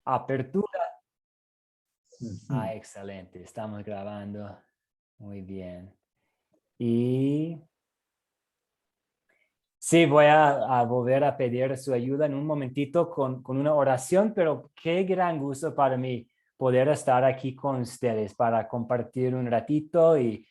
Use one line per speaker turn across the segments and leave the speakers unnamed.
Apertura.
Ujú.
Excelente. Estamos grabando. Muy bien. Y sí, voy a volver a pedir su ayuda en un momentito con una oración, pero qué gran gusto para mí poder estar aquí con ustedes para compartir un ratito y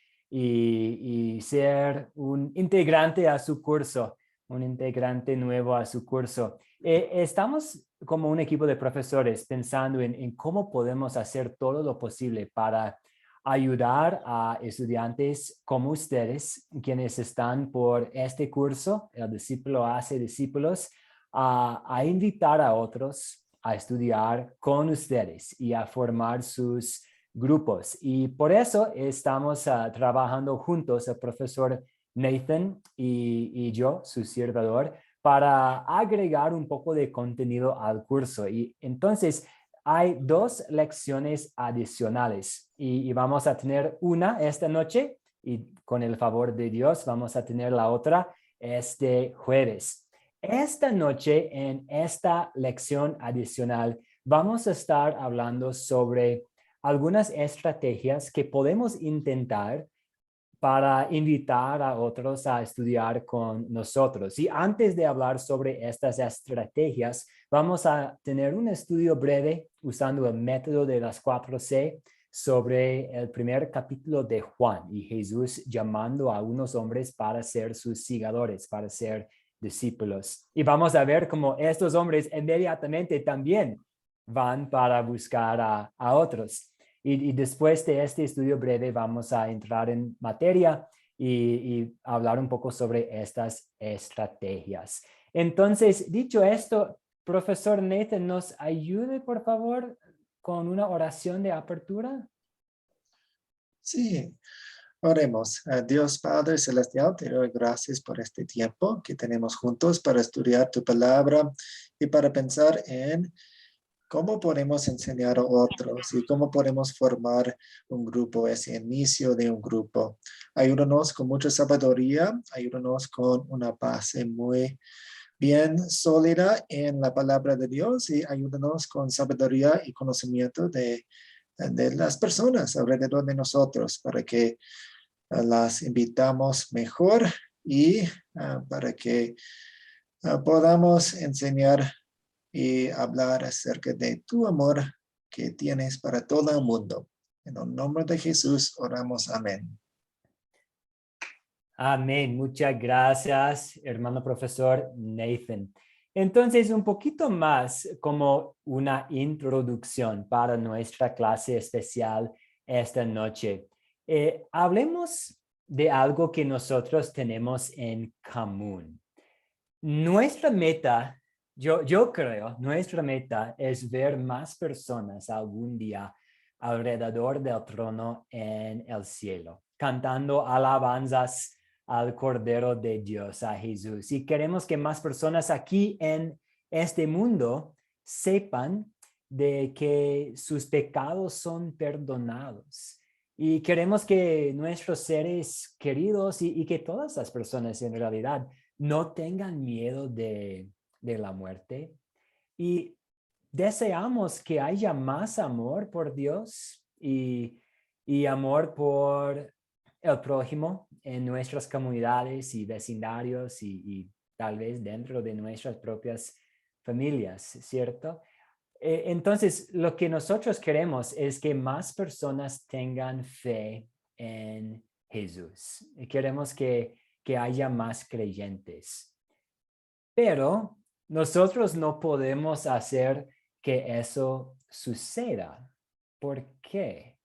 ser un integrante a su curso, un integrante nuevo a su curso. Estamos como un equipo de profesores pensando en cómo podemos hacer todo lo posible para ayudar a estudiantes como ustedes, quienes están por este curso, el discípulo hace discípulos, a invitar a otros a estudiar con ustedes y a formar sus grupos. Y por eso estamos trabajando juntos, el profesor Nathan y yo, su servidor, para agregar un poco de contenido al curso. Y entonces, hay 2 lecciones adicionales y vamos a tener una esta noche y con el favor de Dios vamos a tener la otra este jueves. Esta noche en esta lección adicional vamos a estar hablando sobre algunas estrategias que podemos intentar para invitar a otros a estudiar con nosotros. Y antes de hablar sobre estas estrategias, vamos a tener un estudio breve usando el método de las 4C sobre el primer capítulo de Juan y Jesús llamando a unos hombres para ser sus seguidores, para ser discípulos. Y vamos a ver cómo estos hombres inmediatamente también van para buscar a otros. Y después de este estudio breve vamos a entrar en materia y hablar un poco sobre estas estrategias. Entonces, dicho esto, profesor Nathan, ¿nos ayude, por favor, con una oración de apertura?
Sí, oremos. Dios Padre Celestial, te doy gracias por este tiempo que tenemos juntos para estudiar tu palabra y para pensar en cómo podemos enseñar a otros y cómo podemos formar un grupo, ese inicio de un grupo. Ayúdanos con mucha sabiduría, ayúdanos con una base muy bien sólida en la palabra de Dios y ayúdanos con sabiduría y conocimiento de las personas alrededor de nosotros para que las invitamos mejor y para que podamos enseñar y hablar acerca de tu amor que tienes para todo el mundo. En el nombre de Jesús oramos. Amén.
Amén. Muchas gracias, hermano profesor Nathan. Entonces, un poquito más como una introducción para nuestra clase especial esta noche. Hablemos de algo que nosotros tenemos en común. Nuestra meta, yo creo, nuestra meta es ver más personas algún día alrededor del trono en el cielo, cantando alabanzas al Cordero de Dios, a Jesús. Y queremos que más personas aquí en este mundo sepan de que sus pecados son perdonados. Y queremos que nuestros seres queridos y que todas las personas en realidad no tengan miedo de la muerte y deseamos que haya más amor por Dios y amor por el prójimo en nuestras comunidades y vecindarios y tal vez dentro de nuestras propias familias, ¿cierto? Entonces, lo que nosotros queremos es que más personas tengan fe en Jesús. Queremos que haya más creyentes. Pero nosotros no podemos hacer que eso suceda. ¿Por qué?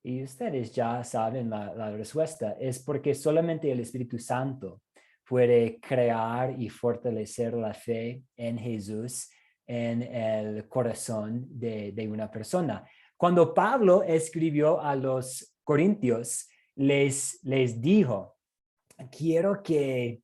Y ustedes ya saben la respuesta. Es porque solamente el Espíritu Santo puede crear y fortalecer la fe en Jesús en el corazón de una persona. Cuando Pablo escribió a los Corintios, les dijo, quiero que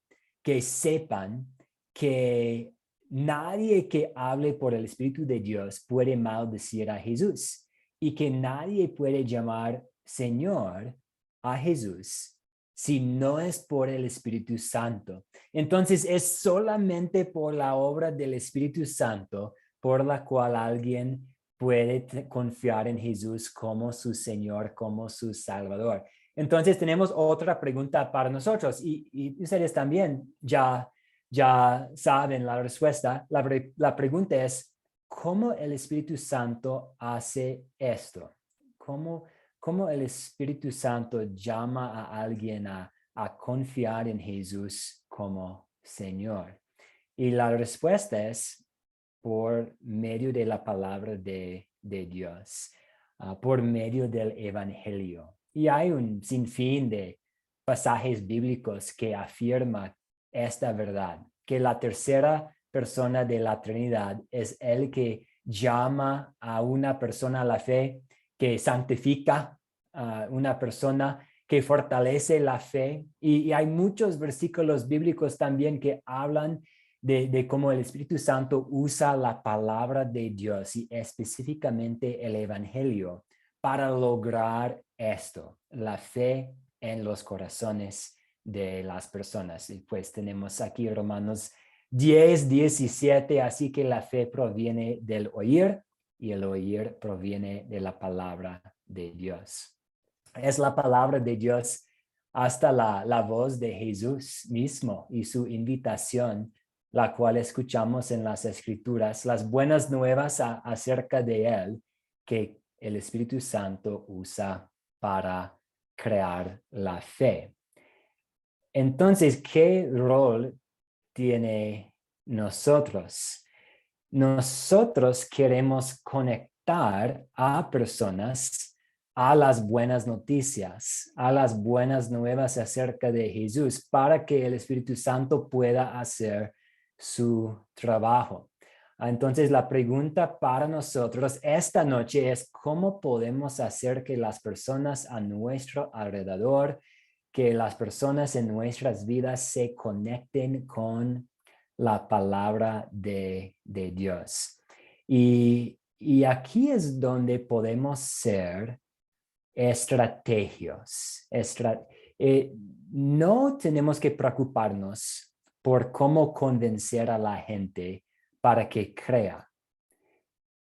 sepan que nadie que hable por el Espíritu de Dios puede maldecir a Jesús y que nadie puede llamar Señor a Jesús si no es por el Espíritu Santo. Entonces es solamente por la obra del Espíritu Santo por la cual alguien puede confiar en Jesús como su Señor, como su Salvador. Entonces tenemos otra pregunta para nosotros y ustedes también ya saben la respuesta. La pregunta es, ¿cómo el Espíritu Santo hace esto? ¿Cómo el Espíritu Santo llama a alguien a confiar en Jesús como Señor? Y la respuesta es por medio de la palabra de Dios, por medio del Evangelio. Y hay un sinfín de pasajes bíblicos que afirman esta verdad, que la tercera persona de la Trinidad es el que llama a una persona a la fe, que santifica a una persona, que fortalece la fe. Y hay muchos versículos bíblicos también que hablan de cómo el Espíritu Santo usa la palabra de Dios y específicamente el Evangelio para lograr esto, la fe en los corazones de las personas. Y pues tenemos aquí Romanos 10:17, así que la fe proviene del oír y el oír proviene de la palabra de Dios. Es la palabra de Dios hasta la voz de Jesús mismo y su invitación, la cual escuchamos en las Escrituras, las buenas nuevas acerca de Él que el Espíritu Santo usa para crear la fe. Entonces, ¿qué rol tiene nosotros? Nosotros queremos conectar a personas a las buenas noticias, a las buenas nuevas acerca de Jesús, para que el Espíritu Santo pueda hacer su trabajo. Entonces, la pregunta para nosotros esta noche es cómo podemos hacer que las personas a nuestro alrededor, que las personas en nuestras vidas se conecten con la palabra de Dios. Y aquí es donde podemos ser estrategios. No tenemos que preocuparnos por cómo convencer a la gente para que crea,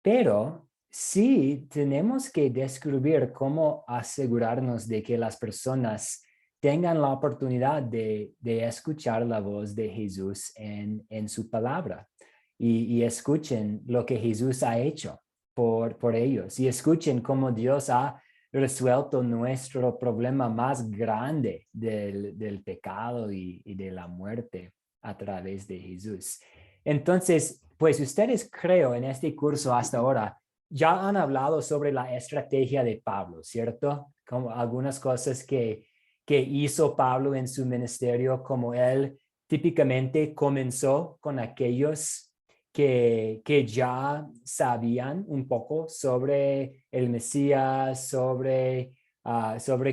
pero sí tenemos que descubrir cómo asegurarnos de que las personas tengan la oportunidad de escuchar la voz de Jesús en su palabra y escuchen lo que Jesús ha hecho por ellos y escuchen cómo Dios ha resuelto nuestro problema más grande del pecado y de la muerte a través de Jesús. Entonces, pues ustedes creo en este curso hasta ahora ya han hablado sobre la estrategia de Pablo, ¿cierto? Como algunas cosas que hizo Pablo en su ministerio, como él típicamente comenzó con aquellos que ya sabían un poco sobre el Mesías, sobre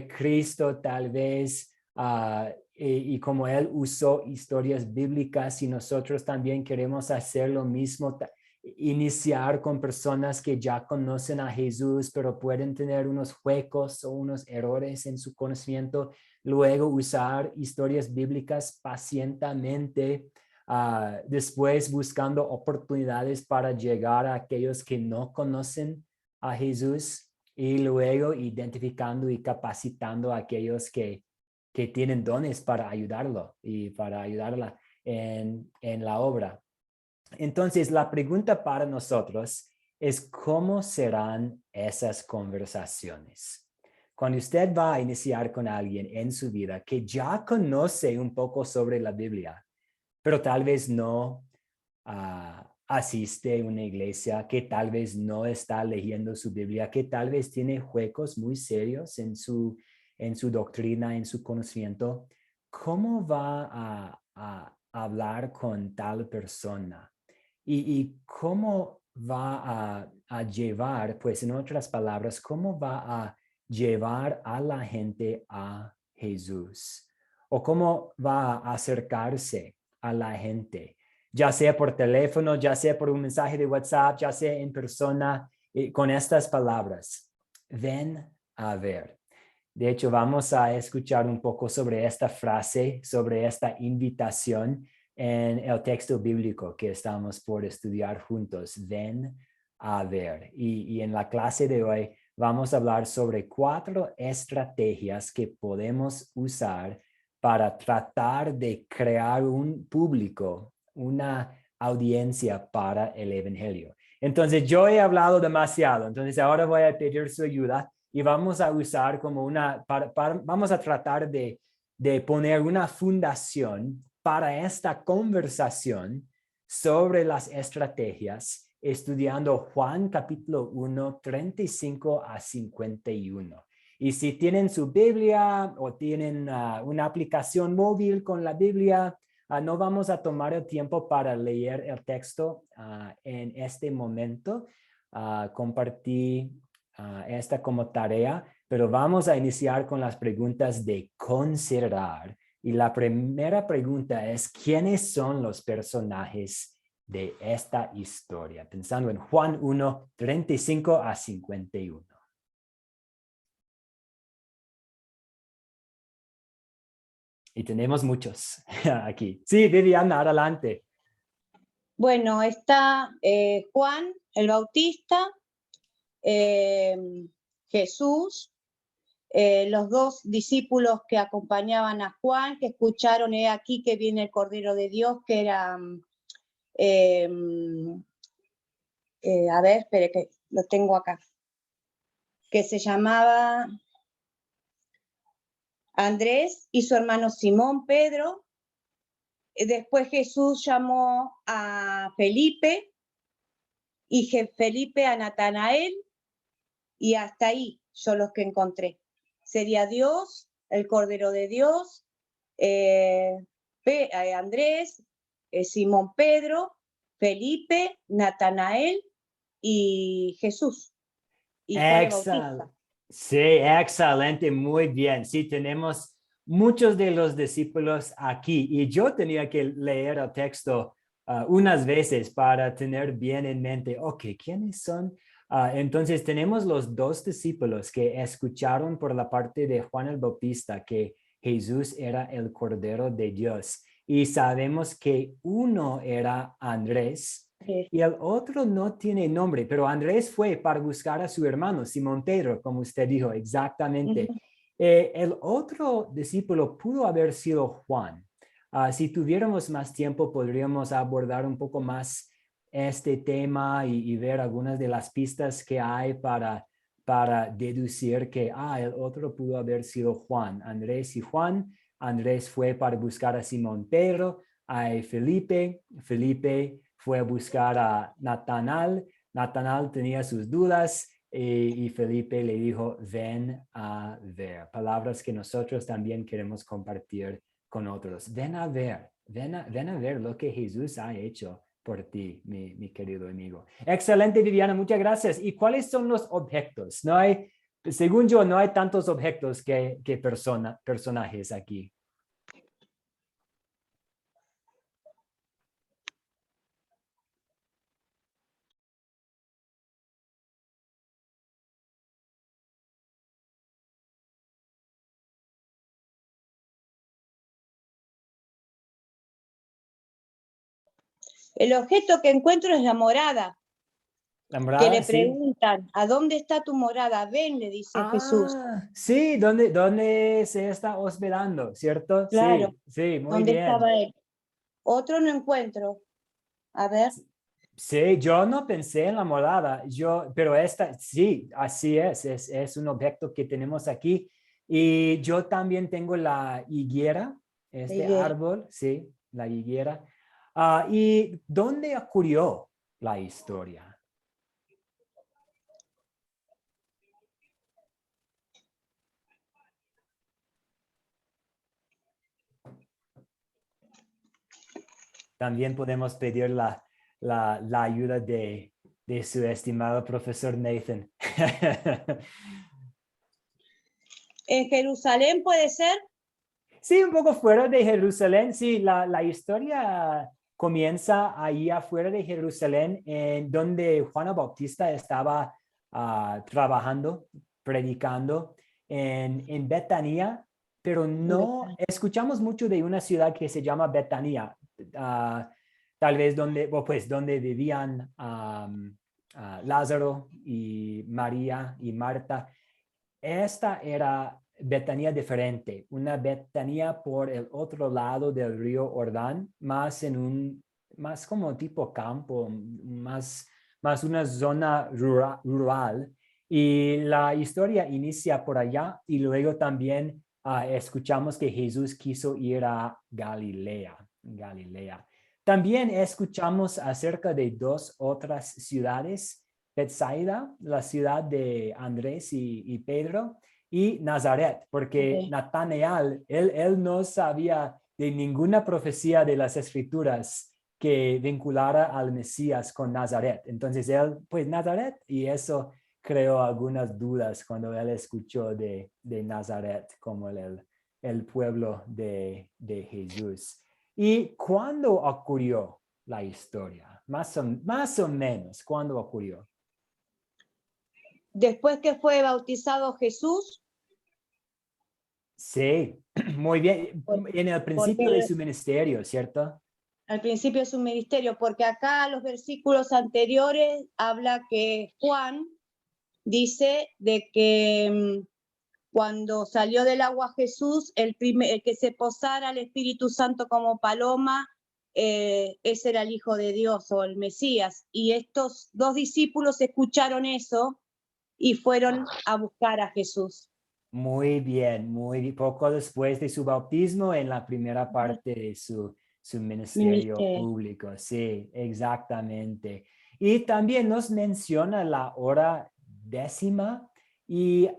Cristo tal vez, y como él usó historias bíblicas y nosotros también queremos hacer lo mismo, iniciar con personas que ya conocen a Jesús, pero pueden tener unos huecos o unos errores en su conocimiento, luego usar historias bíblicas pacientemente, después buscando oportunidades para llegar a aquellos que no conocen a Jesús y luego identificando y capacitando a aquellos que tienen dones para ayudarlo y para ayudarla en la obra. Entonces, la pregunta para nosotros es cómo serán esas conversaciones. Cuando usted va a iniciar con alguien en su vida que ya conoce un poco sobre la Biblia, pero tal vez no asiste a una iglesia, que tal vez no está leyendo su Biblia, que tal vez tiene huecos muy serios en su doctrina, en su conocimiento, ¿cómo va a hablar con tal persona? Y cómo va a llevar, pues en otras palabras, cómo va a llevar a la gente a Jesús? ¿O cómo va a acercarse a la gente? Ya sea por teléfono, ya sea por un mensaje de WhatsApp, ya sea en persona, con estas palabras: ven a ver. De hecho, vamos a escuchar un poco sobre esta frase, sobre esta invitación en el texto bíblico que estamos por estudiar juntos. Ven a ver. Y en la clase de hoy vamos a hablar sobre 4 estrategias que podemos usar para tratar de crear un público, una audiencia para el evangelio. Entonces, yo he hablado demasiado, entonces ahora voy a pedir su ayuda y vamos a usar como vamos a tratar de poner una fundación para esta conversación sobre las estrategias, estudiando Juan capítulo 1, 35 a 51. Y si tienen su Biblia o tienen una aplicación móvil con la Biblia, no vamos a tomar el tiempo para leer el texto en este momento. Compartí esta como tarea, pero vamos a iniciar con las preguntas de considerar. Y la primera pregunta es, ¿quiénes son los personajes de esta historia? Pensando en Juan 1, 35 a 51. Y tenemos muchos aquí. Sí, Viviana, adelante.
Bueno, está Juan el Bautista, Jesús, los 2 discípulos que acompañaban a Juan, que escucharon, aquí que viene el Cordero de Dios, que era, a ver, espere que lo tengo acá, que se llamaba Andrés y su hermano Simón, Pedro. Después Jesús llamó a Felipe y Felipe a Natanael, y hasta ahí son los que encontré. Sería Dios, el Cordero de Dios, Andrés, Simón Pedro, Felipe, Natanael y Jesús. Y Juan el Bautista.
Sí, excelente, muy bien. Sí, tenemos muchos de los discípulos aquí y yo tenía que leer el texto unas veces para tener bien en mente, ok, ¿quiénes son? Entonces tenemos los 2 discípulos que escucharon por la parte de Juan el Bautista que Jesús era el Cordero de Dios y sabemos que uno era Andrés. Y el otro no tiene nombre, pero Andrés fue para buscar a su hermano, Simón Pedro, como usted dijo, exactamente. El otro discípulo pudo haber sido Juan. Si tuviéramos más tiempo, podríamos abordar un poco más este tema y ver algunas de las pistas que hay para deducir que el otro pudo haber sido Juan, Andrés y Juan. Andrés fue para buscar a Simón Pedro, a Felipe fue a buscar a Natanael. Natanael tenía sus dudas y Felipe le dijo, ven a ver. Palabras que nosotros también queremos compartir con otros. Ven a ver, ven a ver lo que Jesús ha hecho por ti, mi querido amigo. Excelente, Viviana, muchas gracias. ¿Y cuáles son los objetos? No hay, según yo, no hay tantos objetos que personajes aquí.
El objeto que encuentro es la morada.
La morada,
que le
sí.
preguntan, ¿a dónde está tu morada? Ven, le dice Jesús.
Sí, ¿dónde se está hospedando, cierto?
Claro,
sí, muy
¿dónde
bien.
estaba él? Otro no encuentro. A ver.
Sí, yo no pensé en la morada, pero esta, sí, así es un objeto que tenemos aquí. Y yo también tengo la higuera, árbol, sí, la higuera. ¿Y dónde ocurrió la historia? También podemos pedir la ayuda de su estimado profesor Nathan.
¿En Jerusalén puede ser?
Sí, un poco fuera de Jerusalén. Sí, la historia comienza ahí afuera de Jerusalén, en donde Juan el Bautista estaba trabajando, predicando en Betania, pero no escuchamos mucho de una ciudad que se llama Betania, tal vez donde vivían Lázaro y María y Marta. Esta era Betania diferente, una Betania por el otro lado del río Jordán, más como tipo campo, más una zona rural. Y la historia inicia por allá y luego también escuchamos que Jesús quiso ir a Galilea. También escuchamos acerca de dos otras ciudades, Bethsaida, la ciudad de Andrés y Pedro, y Nazaret, porque
Ok.
Natanael, él no sabía de ninguna profecía de las escrituras que vinculara al Mesías con Nazaret. Entonces él, pues Nazaret, y eso creó algunas dudas cuando él escuchó de Nazaret como el pueblo de Jesús. ¿Y cuándo ocurrió la historia? Más o menos, ¿cuándo ocurrió?
Después que fue bautizado Jesús,
Sí, muy bien. En el principio de
porque
su ministerio, ¿cierto?
al principio es un ministerio, porque acá los versículos anteriores habla que Juan dice de que cuando salió del agua Jesús, el que se posara el Espíritu Santo como paloma, ese era el Hijo de Dios o el Mesías. Y estos dos discípulos escucharon eso y fueron a buscar a Jesús.
Muy bien, poco después de su bautismo en la primera parte de su ministerio
Ministerio.
público. Sí, exactamente. Y también nos menciona la hora décima y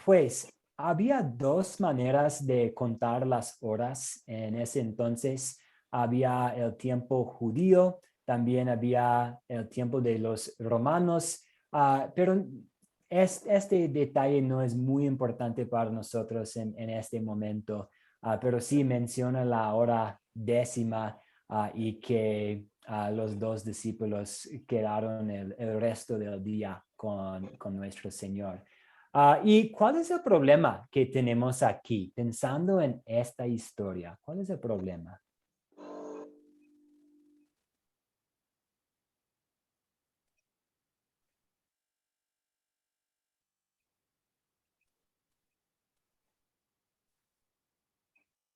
pues había dos maneras de contar las horas en ese entonces. Había el tiempo judío, también había el tiempo de los romanos, pero este detalle no es muy importante para nosotros en este momento, pero sí menciona la hora décima y que los dos discípulos quedaron el resto del día con nuestro Señor. ¿Y cuál es el problema que tenemos aquí? Pensando en esta historia, ¿cuál es el problema?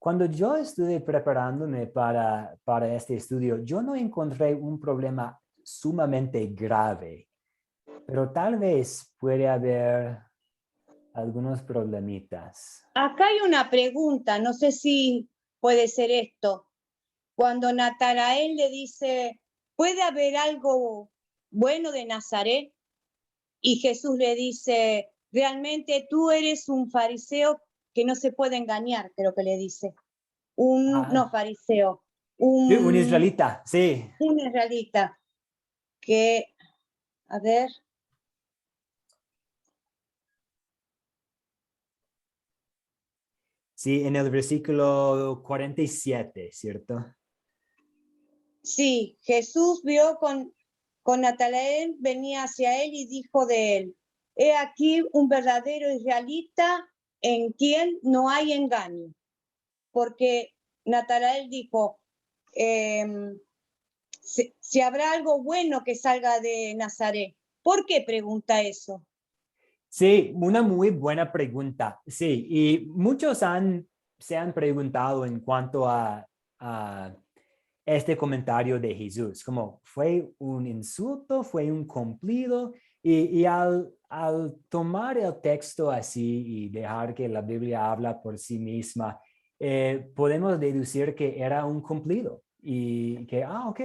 Cuando yo estuve preparándome para este estudio, yo no encontré un problema sumamente grave, pero tal vez puede haber algunos problemitas.
Acá hay una pregunta, no sé si puede ser esto. Cuando Natanael le dice, ¿puede haber algo bueno de Nazaret? Y Jesús le dice, realmente tú eres un fariseo que no se puede engañar, creo que le dice. No fariseo,
Sí, un
un
israelita, sí.
israelita, que, a ver,
Sí, en el versículo 47, ¿cierto?
sí, Jesús vio con Natanael, venía hacia él y dijo de él, he aquí un verdadero israelita en quien no hay engaño. Porque Natanael dijo, si habrá algo bueno que salga de Nazaret. ¿Por qué pregunta eso?
Sí, una muy buena pregunta. Sí, y muchos se han preguntado en cuanto a este comentario de Jesús, como fue un insulto, fue un cumplido, y al tomar el texto así y dejar que la Biblia habla por sí misma, podemos deducir que era un cumplido y que, ok,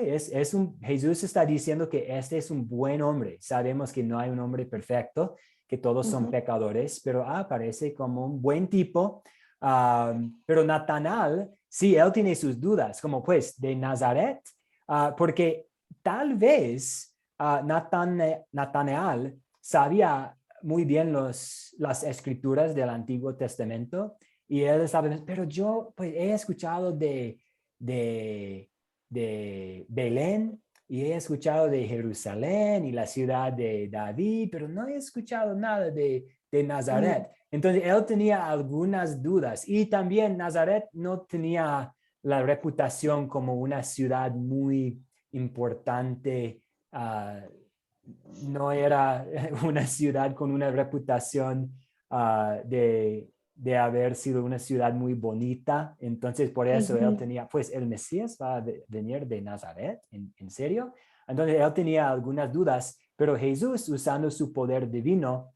Jesús está diciendo que este es un buen hombre. Sabemos que no hay un hombre perfecto, que todos son pecadores, pero parece como un buen tipo. Pero Natanael, sí, él tiene sus dudas, como pues de Nazaret, porque tal vez Natanael sabía muy bien las escrituras del Antiguo Testamento y él sabe, pero yo pues he escuchado de, de Belén y he escuchado de Jerusalén y la ciudad de David, pero no he escuchado nada de Nazaret. Entonces, él tenía algunas dudas y también Nazaret no tenía la reputación como una ciudad muy importante no era una ciudad con una reputación de haber sido una ciudad muy bonita. Entonces, por eso él tenía, pues el Mesías va a venir de Nazaret, ¿en serio? Entonces, él tenía algunas dudas, pero Jesús, usando su poder divino,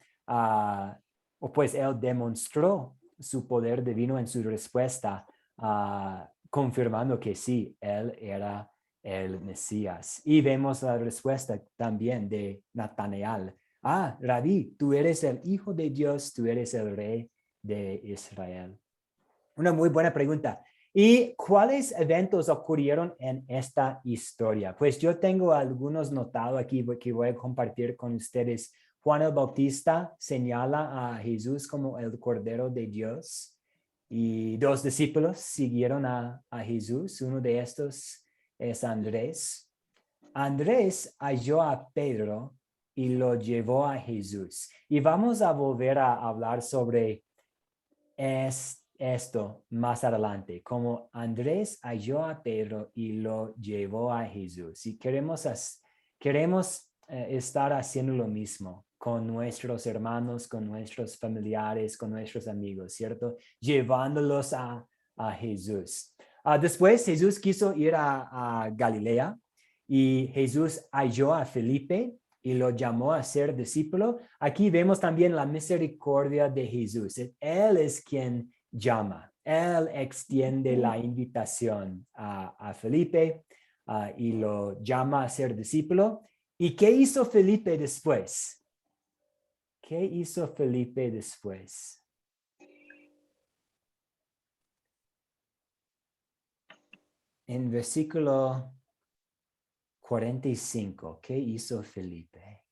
pues él demostró su poder divino en su respuesta, confirmando que sí, él era el Mesías. Y vemos la respuesta también de Natanael. Rabí, tú eres el Hijo de Dios, tú eres el Rey de Israel. Una muy buena pregunta. ¿Y cuáles eventos ocurrieron en esta historia? Pues yo tengo algunos notados aquí que voy a compartir con ustedes. Juan el Bautista señala a Jesús como el Cordero de Dios y 2 discípulos siguieron a Jesús. Uno de estos es Andrés. Andrés halló a Pedro y lo llevó a Jesús. Y vamos a volver a hablar sobre esto más adelante, como Andrés halló a Pedro y lo llevó a Jesús. Y queremos estar haciendo lo mismo con nuestros hermanos, con nuestros familiares, con nuestros amigos, ¿cierto? Llevándolos a Jesús. Después Jesús quiso ir a Galilea y Jesús halló a Felipe y lo llamó a ser discípulo. Aquí vemos también la misericordia de Jesús. Él es quien llama. Él extiende la invitación a Felipe y lo llama a ser discípulo. ¿Y qué hizo Felipe después? ¿Qué hizo Felipe después? En versículo 45, ¿qué hizo Felipe?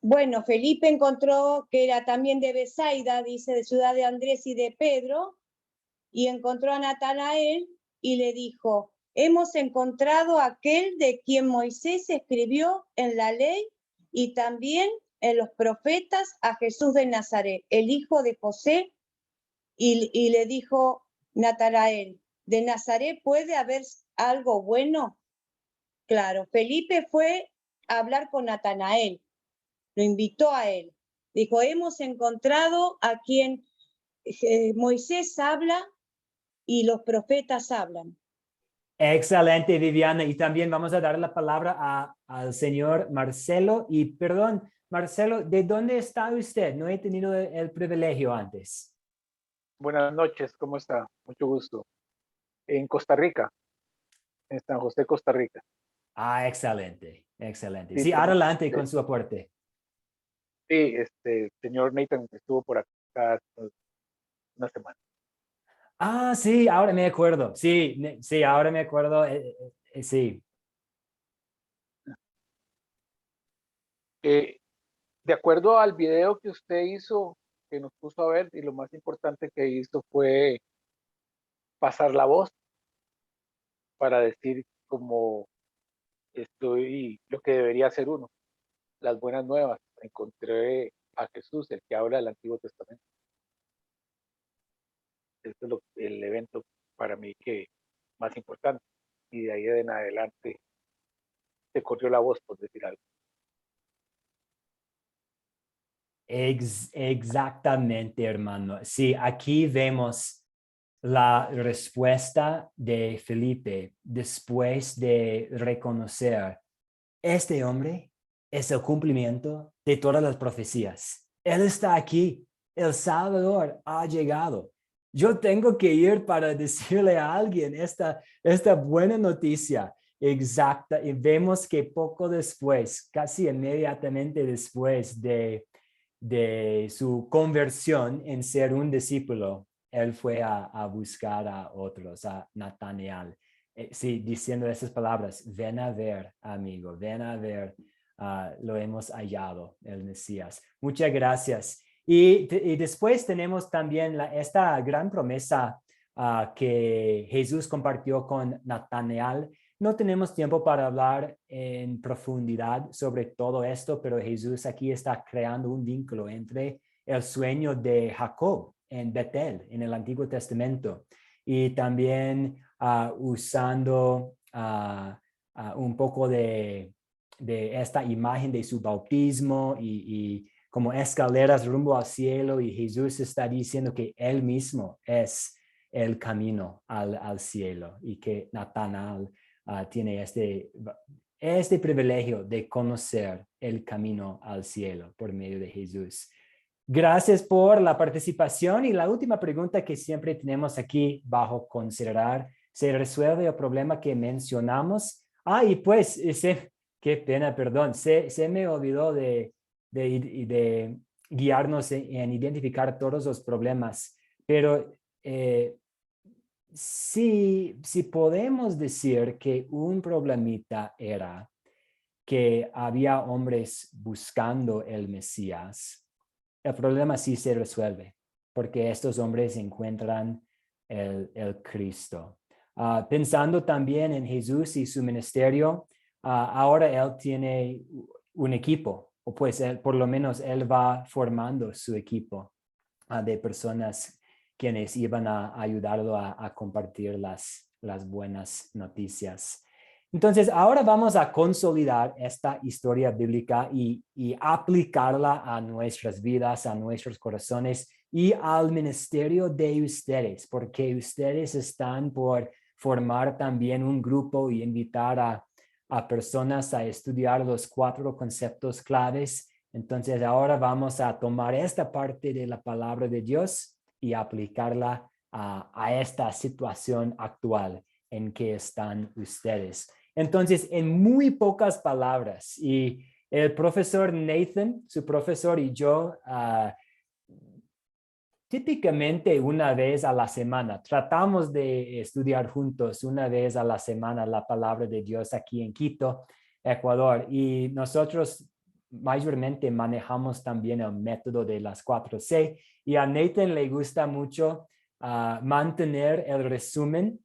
Bueno, Felipe encontró que era también de Betsaida, dice, de ciudad de Andrés y de Pedro, y encontró a Natanael y le dijo, hemos encontrado a aquel de quien Moisés escribió en la ley y también en los profetas, a Jesús de Nazaret, el hijo de José. Y le dijo Natanael, ¿de Nazaret puede haber algo bueno? Claro, Felipe fue a hablar con Natanael, lo invitó a él. Dijo, hemos encontrado a quien Moisés habla y los profetas hablan.
Excelente, Viviana. Y también vamos a dar la palabra al señor Marcelo. Y perdón, Marcelo, ¿de dónde está usted? No he tenido el privilegio antes.
Buenas noches, ¿cómo está? Mucho gusto. En Costa Rica, en San José, Costa Rica.
Excelente, excelente.
Sí,
Sí, adelante con su aporte.
Sí, señor Nathan estuvo por acá una semana.
Sí, ahora me acuerdo. Sí, sí, ahora me acuerdo. Sí.
De acuerdo al video que usted hizo, que nos puso a ver, y lo más importante que hizo fue pasar la voz para decir como estoy, lo que debería hacer uno, las buenas nuevas. Encontré a Jesús, el que habla del Antiguo Testamento. Este es el evento para mí que más importante. Y de ahí en adelante se corrió la voz, por decir algo.
Exactamente, hermano. Sí, aquí vemos la respuesta de Felipe después de reconocer, este hombre es el cumplimiento de todas las profecías. Él está aquí. El Salvador ha llegado. Yo tengo que ir para decirle a alguien esta buena noticia exacta. Y vemos que poco después, casi inmediatamente después de su conversión en ser un discípulo, él fue a buscar a otros, a Natanael. Sí, diciendo esas palabras, ven a ver, amigo, ven a ver, lo hemos hallado, el Mesías. Muchas gracias. Y después tenemos también esta gran promesa que Jesús compartió con Natanael. No tenemos tiempo para hablar en profundidad sobre todo esto, pero Jesús aquí está creando un vínculo entre el sueño de Jacob en Betel, en el Antiguo Testamento, y también usando un poco de esta imagen de su bautismo y como escaleras rumbo al cielo, y Jesús está diciendo que él mismo es el camino al cielo y que Natanael tiene este privilegio de conocer el camino al cielo por medio de Jesús. Gracias por la participación, y la última pregunta que siempre tenemos aquí bajo considerar: ¿se resuelve el problema que mencionamos? Y pues, qué pena, perdón, se me olvidó de guiarnos en identificar todos los problemas, pero si podemos decir que un problemita era que había hombres buscando el Mesías, el problema sí se resuelve, porque estos hombres encuentran el Cristo. Pensando también en Jesús y su ministerio, ahora él tiene un equipo, o pues por lo menos él va formando su equipo de personas quienes iban a ayudarlo a compartir las buenas noticias. Entonces, ahora vamos a consolidar esta historia bíblica y aplicarla a nuestras vidas, a nuestros corazones y al ministerio de ustedes, porque ustedes están por formar también un grupo y invitar a personas a estudiar los 4 conceptos claves. Entonces, ahora vamos a tomar esta parte de la palabra de Dios y aplicarla a esta situación actual en que están ustedes. Entonces, en muy pocas palabras, y el profesor Nathan, su profesor, y yo, típicamente una vez a la semana, tratamos de estudiar juntos una vez a la semana la palabra de Dios aquí en Quito, Ecuador, y nosotros mayormente manejamos también el método de las 4C, y a Nathan le gusta mucho mantener el resumen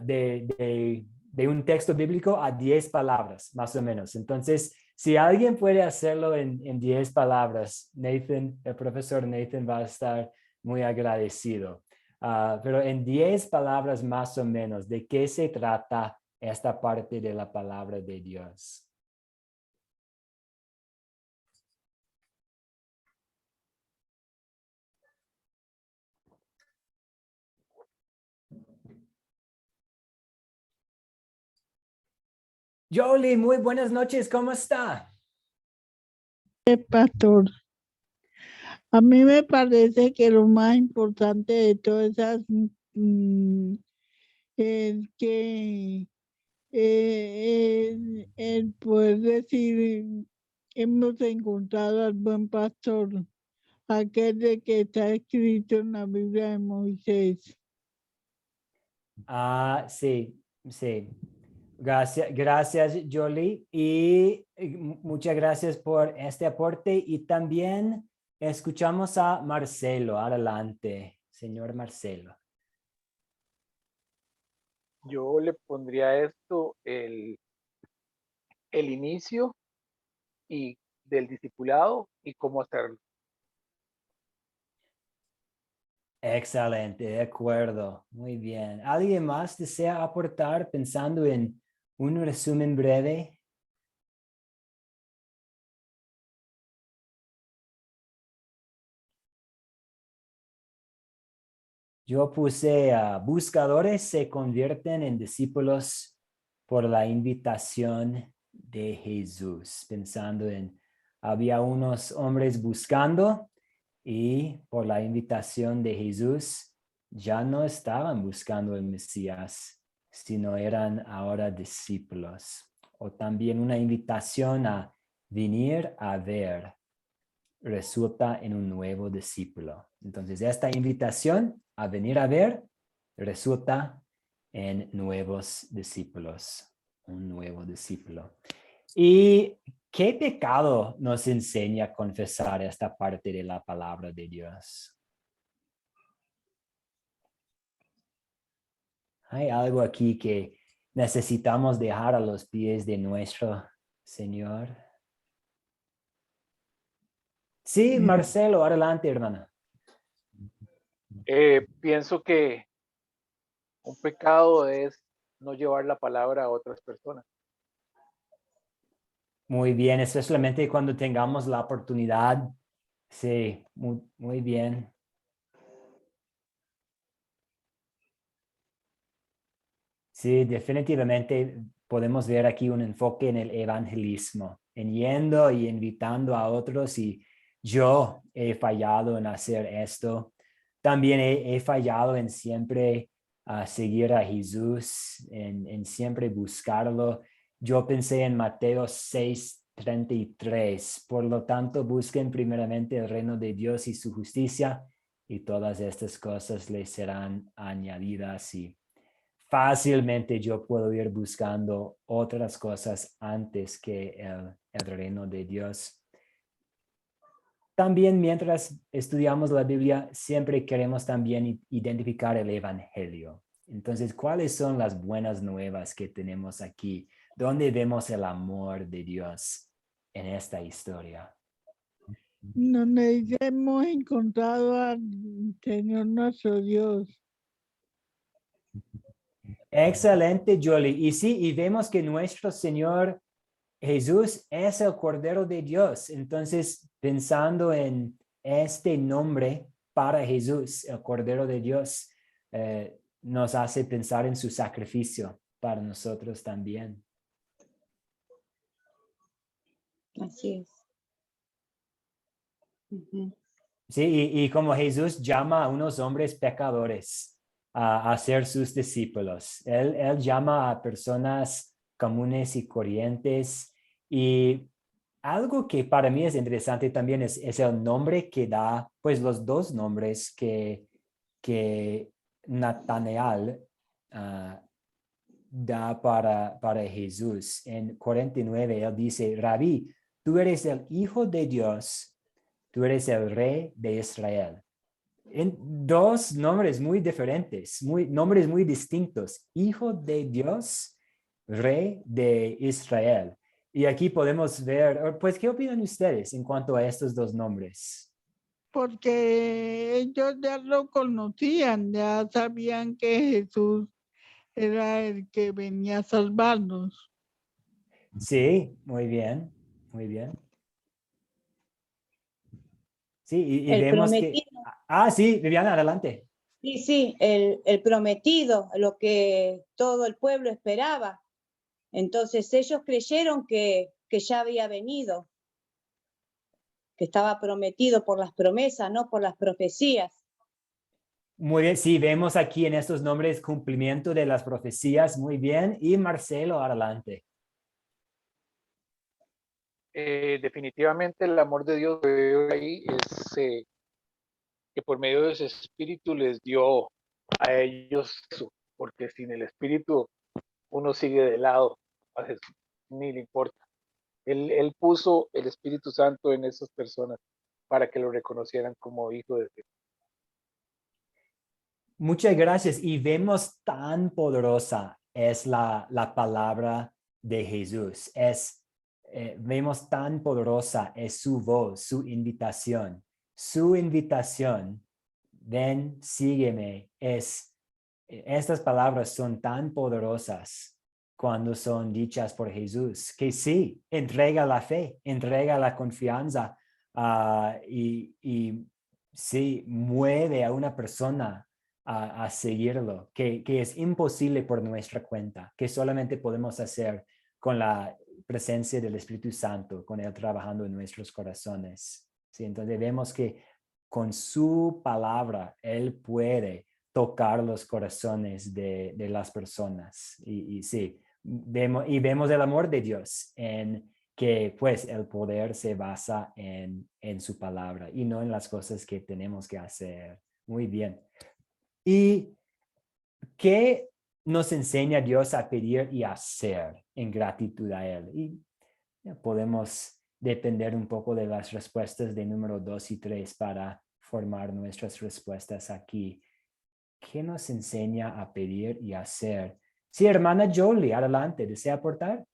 de un texto bíblico a 10 palabras, más o menos. Entonces, si alguien puede hacerlo en 10 palabras, Nathan, el profesor Nathan va a estar muy agradecido. Pero en 10 palabras más o menos, ¿de qué se trata esta parte de la palabra de Dios? Jolie, muy buenas noches, ¿cómo está?
Pastor, a mí me parece que lo más importante de todas esas es que el poder decir, hemos encontrado al buen pastor, aquel de que está escrito en la Biblia de Moisés.
Sí, sí. Gracias, Jolie. Y muchas gracias por este aporte. Y también escuchamos a Marcelo. Adelante, señor Marcelo.
Yo le pondría a esto el inicio y del discipulado y cómo hacerlo.
Excelente, de acuerdo. Muy bien. ¿Alguien más desea aportar pensando en un resumen breve? Yo puse buscadores se convierten en discípulos por la invitación de Jesús, pensando en había unos hombres buscando y por la invitación de Jesús ya no estaban buscando el Mesías, sino eran ahora discípulos. O también una invitación a venir a ver resulta en un nuevo discípulo. Entonces, esta invitación a venir a ver resulta en nuevos discípulos, un nuevo discípulo. ¿Y qué pecado nos enseña a confesar esta parte de la palabra de Dios? ¿Hay algo aquí que necesitamos dejar a los pies de nuestro Señor? Sí, Marcelo, adelante, hermana.
Pienso que Un pecado es no llevar la palabra a otras personas.
Muy bien, especialmente cuando tengamos la oportunidad. Sí, muy bien. Sí, definitivamente podemos ver aquí un enfoque en el evangelismo, en yendo y invitando a otros. Y yo he fallado en hacer esto. También he fallado en siempre seguir a Jesús, en siempre buscarlo. Yo pensé en Mateo 6:33. Por lo tanto, busquen primeramente el reino de Dios y su justicia, y todas estas cosas les serán añadidas. Y fácilmente yo puedo ir buscando otras cosas antes que el reino de Dios. También mientras estudiamos la Biblia, siempre queremos también identificar el evangelio. Entonces, ¿cuáles son las buenas nuevas que tenemos aquí? ¿Dónde vemos el amor de Dios en esta historia?
Donde hemos encontrado al Señor nuestro Dios.
Excelente, Jolie. Y sí, y vemos que nuestro Señor Jesús es el Cordero de Dios. Entonces, pensando en este nombre para Jesús, el Cordero de Dios, nos hace pensar en su sacrificio para nosotros también.
Así es. Ujú.
Sí, y como Jesús llama a unos hombres pecadores a ser sus discípulos, él llama a personas comunes y corrientes. Y algo que para mí es interesante también es el nombre que da, pues los dos nombres que Natanael da para Jesús. En 49, él dice: Rabí, tú eres el Hijo de Dios, tú eres el Rey de Israel. En dos nombres muy diferentes, nombres muy distintos: Hijo de Dios, Rey de Israel. Y aquí podemos ver, pues, ¿qué opinan ustedes en cuanto a estos dos nombres?
Porque ellos ya lo conocían, ya sabían que Jesús era el que venía a salvarnos.
Sí, muy bien, muy bien. Sí, y
El
vemos que...
prometido.
Sí, Viviana, adelante.
Sí, sí, el prometido, lo que todo el pueblo esperaba. Entonces ellos creyeron que ya había venido, que estaba prometido por las promesas, no por las profecías.
Muy bien, sí, vemos aquí en estos nombres cumplimiento de las profecías. Muy bien. Y Marcelo, adelante.
Definitivamente el amor de Dios que veo ahí es que por medio de ese espíritu les dio a ellos eso, porque sin el espíritu uno sigue de lado, a Jesús ni le importa. Él puso el Espíritu Santo en esas personas para que lo reconocieran como hijo de Dios.
Muchas gracias. Y vemos tan poderosa es la palabra de Jesús. Vemos tan poderosa es su voz, su invitación. Su invitación, ven, sígueme, estas palabras son tan poderosas cuando son dichas por Jesús, que sí, entrega la fe, entrega la confianza, y sí, mueve a una persona a seguirlo, que es imposible por nuestra cuenta, que solamente podemos hacer con la presencia del Espíritu Santo, con Él trabajando en nuestros corazones. Sí, entonces vemos que con su palabra Él puede tocar los corazones de las personas. Y sí, vemos el amor de Dios en que pues el poder se basa en su palabra y no en las cosas que tenemos que hacer. Muy bien. ¿Y qué nos enseña Dios a pedir y hacer en gratitud a Él? Y podemos depender un poco de las respuestas de número 2 y 3 para formar nuestras respuestas aquí. ¿Qué nos enseña a pedir y hacer? Sí, hermana Jolie, adelante, ¿desea aportar?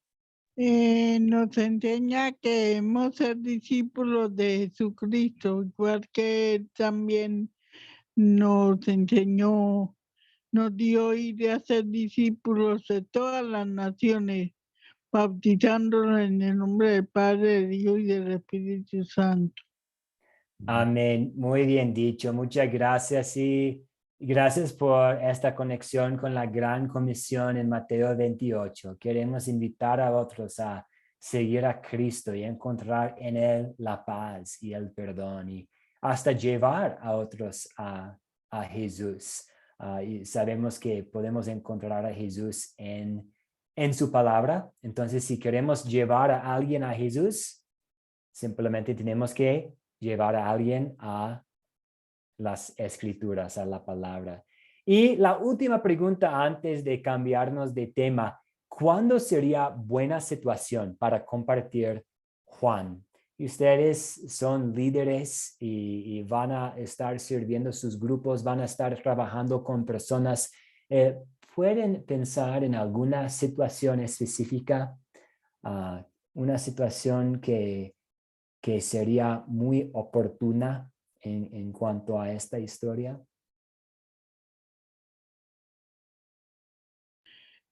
Nos enseña que debemos ser discípulos de Jesucristo, igual que Él también nos enseñó nos dio ir y hacer discípulos de todas las naciones, bautizándolos en el nombre del Padre, del Hijo y del Espíritu Santo.
Amén. Muy bien dicho. Muchas gracias y gracias por esta conexión con la gran comisión en Mateo 28. Queremos invitar a otros a seguir a Cristo y encontrar en Él la paz y el perdón y hasta llevar a otros a Jesús. Y sabemos que podemos encontrar a Jesús en su palabra. Entonces, si queremos llevar a alguien a Jesús, simplemente tenemos que llevar a alguien a las escrituras, a la palabra. Y la última pregunta antes de cambiarnos de tema, ¿cuándo sería buena situación para compartir Juan? Ustedes son líderes y van a estar sirviendo sus grupos, van a estar trabajando con personas. ¿Pueden pensar en alguna situación específica? Una situación que sería muy oportuna en cuanto a esta historia?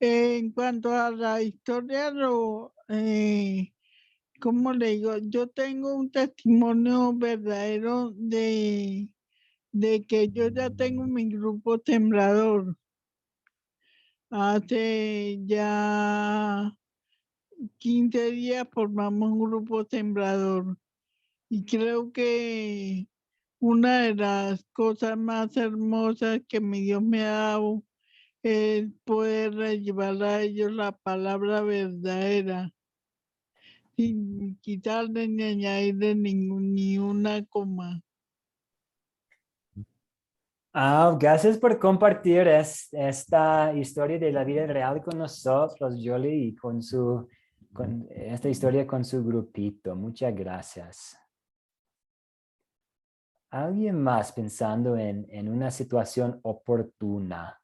En cuanto a la historia, ¿cómo le digo? Yo tengo un testimonio verdadero de que yo ya tengo mi grupo Temblador. Hace ya 15 días formamos un grupo Temblador. Y creo que una de las cosas más hermosas que mi Dios me ha dado es poder llevar a ellos la palabra verdadera, sin quitarle ni añadirle ni una coma.
Gracias por compartir esta historia de la vida real con nosotros, Jolie, y con esta historia con su grupito. Muchas gracias. ¿Alguien más pensando en una situación oportuna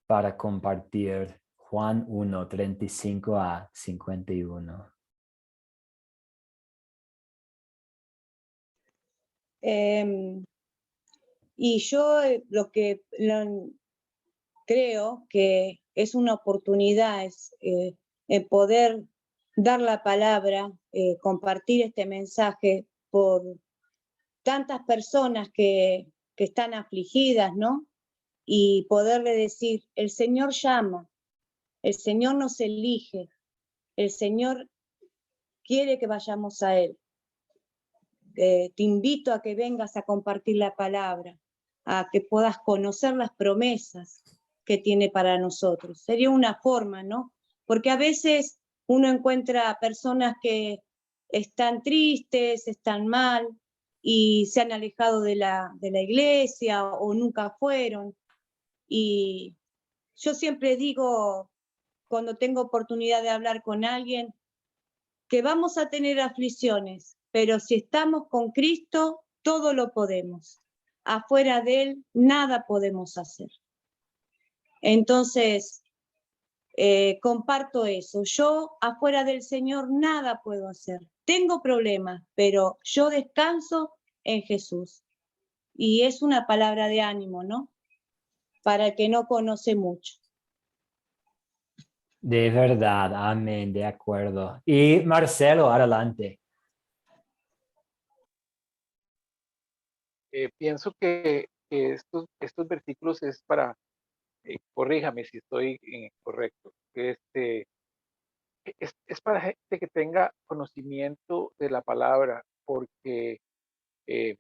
para compartir Juan 1, 35 a 51?
Y yo creo que es una oportunidad, es poder dar la palabra, compartir este mensaje por tantas personas que están afligidas, ¿no? Y poderle decir, el Señor llama, el Señor nos elige, el Señor quiere que vayamos a Él. Te invito a que vengas a compartir la palabra, a que puedas conocer las promesas que tiene para nosotros. Sería una forma, ¿no? Porque a veces uno encuentra personas que están tristes, están mal y se han alejado de la iglesia o nunca fueron. Y yo siempre digo, cuando tengo oportunidad de hablar con alguien, que vamos a tener aflicciones, pero si estamos con Cristo, todo lo podemos. Afuera de Él, nada podemos hacer. Entonces, comparto eso. Yo, afuera del Señor, nada puedo hacer. Tengo problemas, pero yo descanso en Jesús. Y es una palabra de ánimo, ¿no? Para el que no conoce mucho.
De verdad, amén, de acuerdo. Y Marcelo, adelante.
Pienso que estos versículos es para, corríjame si estoy incorrecto, es para gente que tenga conocimiento de la palabra, porque el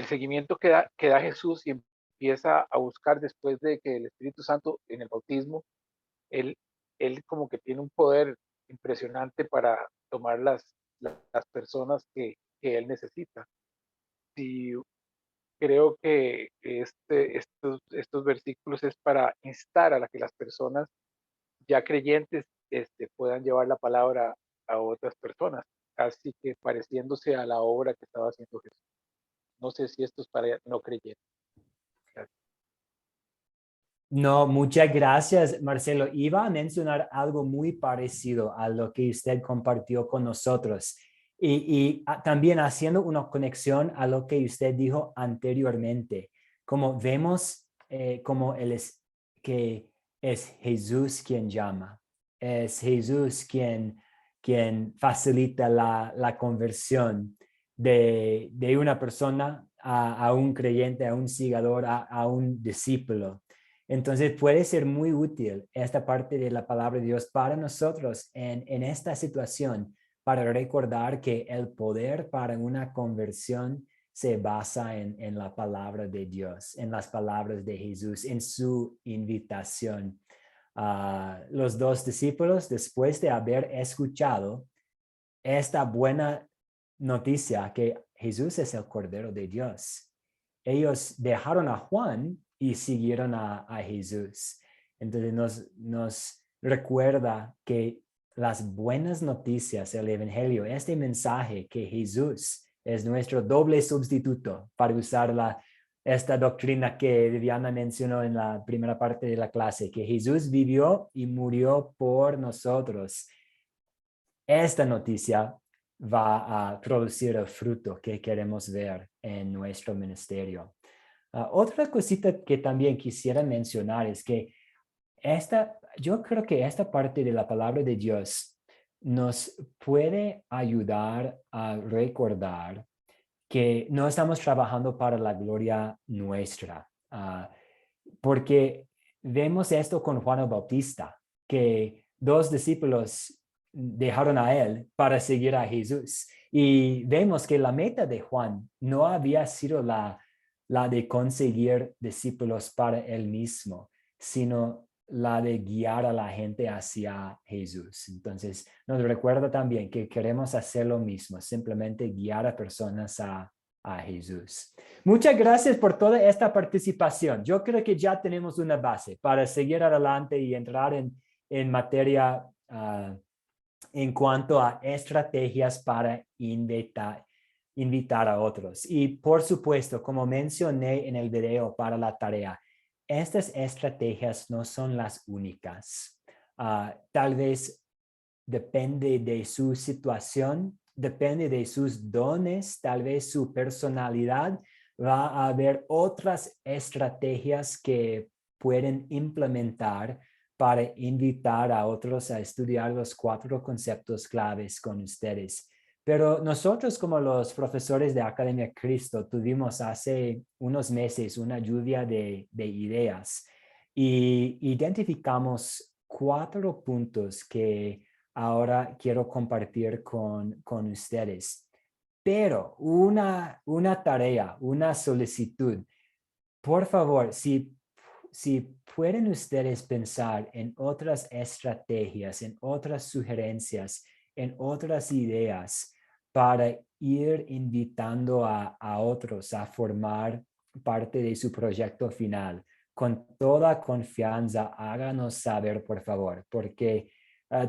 seguimiento que da Jesús y empieza a buscar después de que el Espíritu Santo en el bautismo, él como que tiene un poder impresionante para tomar las personas que él necesita. Sí, creo que estos versículos es para instar a que las personas ya creyentes puedan llevar la palabra a otras personas, casi que pareciéndose a la obra que estaba haciendo Jesús. No sé si esto es para no creyentes. Gracias.
No, muchas gracias, Marcelo. Iba a mencionar algo muy parecido a lo que usted compartió con nosotros y también haciendo una conexión a lo que usted dijo anteriormente. Como vemos como que es Jesús quien llama, es Jesús quien facilita la conversión de una persona a un creyente, a un seguidor, a un discípulo. Entonces puede ser muy útil esta parte de la palabra de Dios para nosotros en esta situación, para recordar que el poder para una conversión se basa en la palabra de Dios, en las palabras de Jesús, en su invitación. Los dos discípulos, después de haber escuchado esta buena noticia que Jesús es el Cordero de Dios, ellos dejaron a Juan y siguieron a Jesús. Entonces nos recuerda que las buenas noticias, el Evangelio, este mensaje que Jesús es nuestro doble sustituto, para usar esta doctrina que Viviana mencionó en la primera parte de la clase, que Jesús vivió y murió por nosotros. Esta noticia va a producir el fruto que queremos ver en nuestro ministerio. Otra cosita que también quisiera mencionar es que yo creo que esta parte de la palabra de Dios nos puede ayudar a recordar que no estamos trabajando para la gloria nuestra, porque vemos esto con Juan el Bautista, que 2 discípulos dejaron a él para seguir a Jesús. Y vemos que la meta de Juan no había sido la de conseguir discípulos para él mismo, sino la de guiar a la gente hacia Jesús. Entonces, nos recuerda también que queremos hacer lo mismo, simplemente guiar a personas a Jesús. Muchas gracias por toda esta participación. Yo creo que ya tenemos una base para seguir adelante y entrar en materia en cuanto a estrategias para invitar a otros. Y por supuesto, como mencioné en el video para la tarea, estas estrategias no son las únicas. Tal vez depende de su situación, depende de sus dones, tal vez su personalidad. Va a haber otras estrategias que pueden implementar para invitar a otros a estudiar los 4 conceptos claves con ustedes. Pero nosotros, como los profesores de Academia Cristo, tuvimos hace unos meses una lluvia de ideas y identificamos 4 puntos que ahora quiero compartir con ustedes. Pero una tarea, una solicitud. Por favor, si pueden ustedes pensar en otras estrategias, en otras sugerencias, en otras ideas para ir invitando a otros a formar parte de su proyecto final, con toda confianza, háganos saber, por favor, porque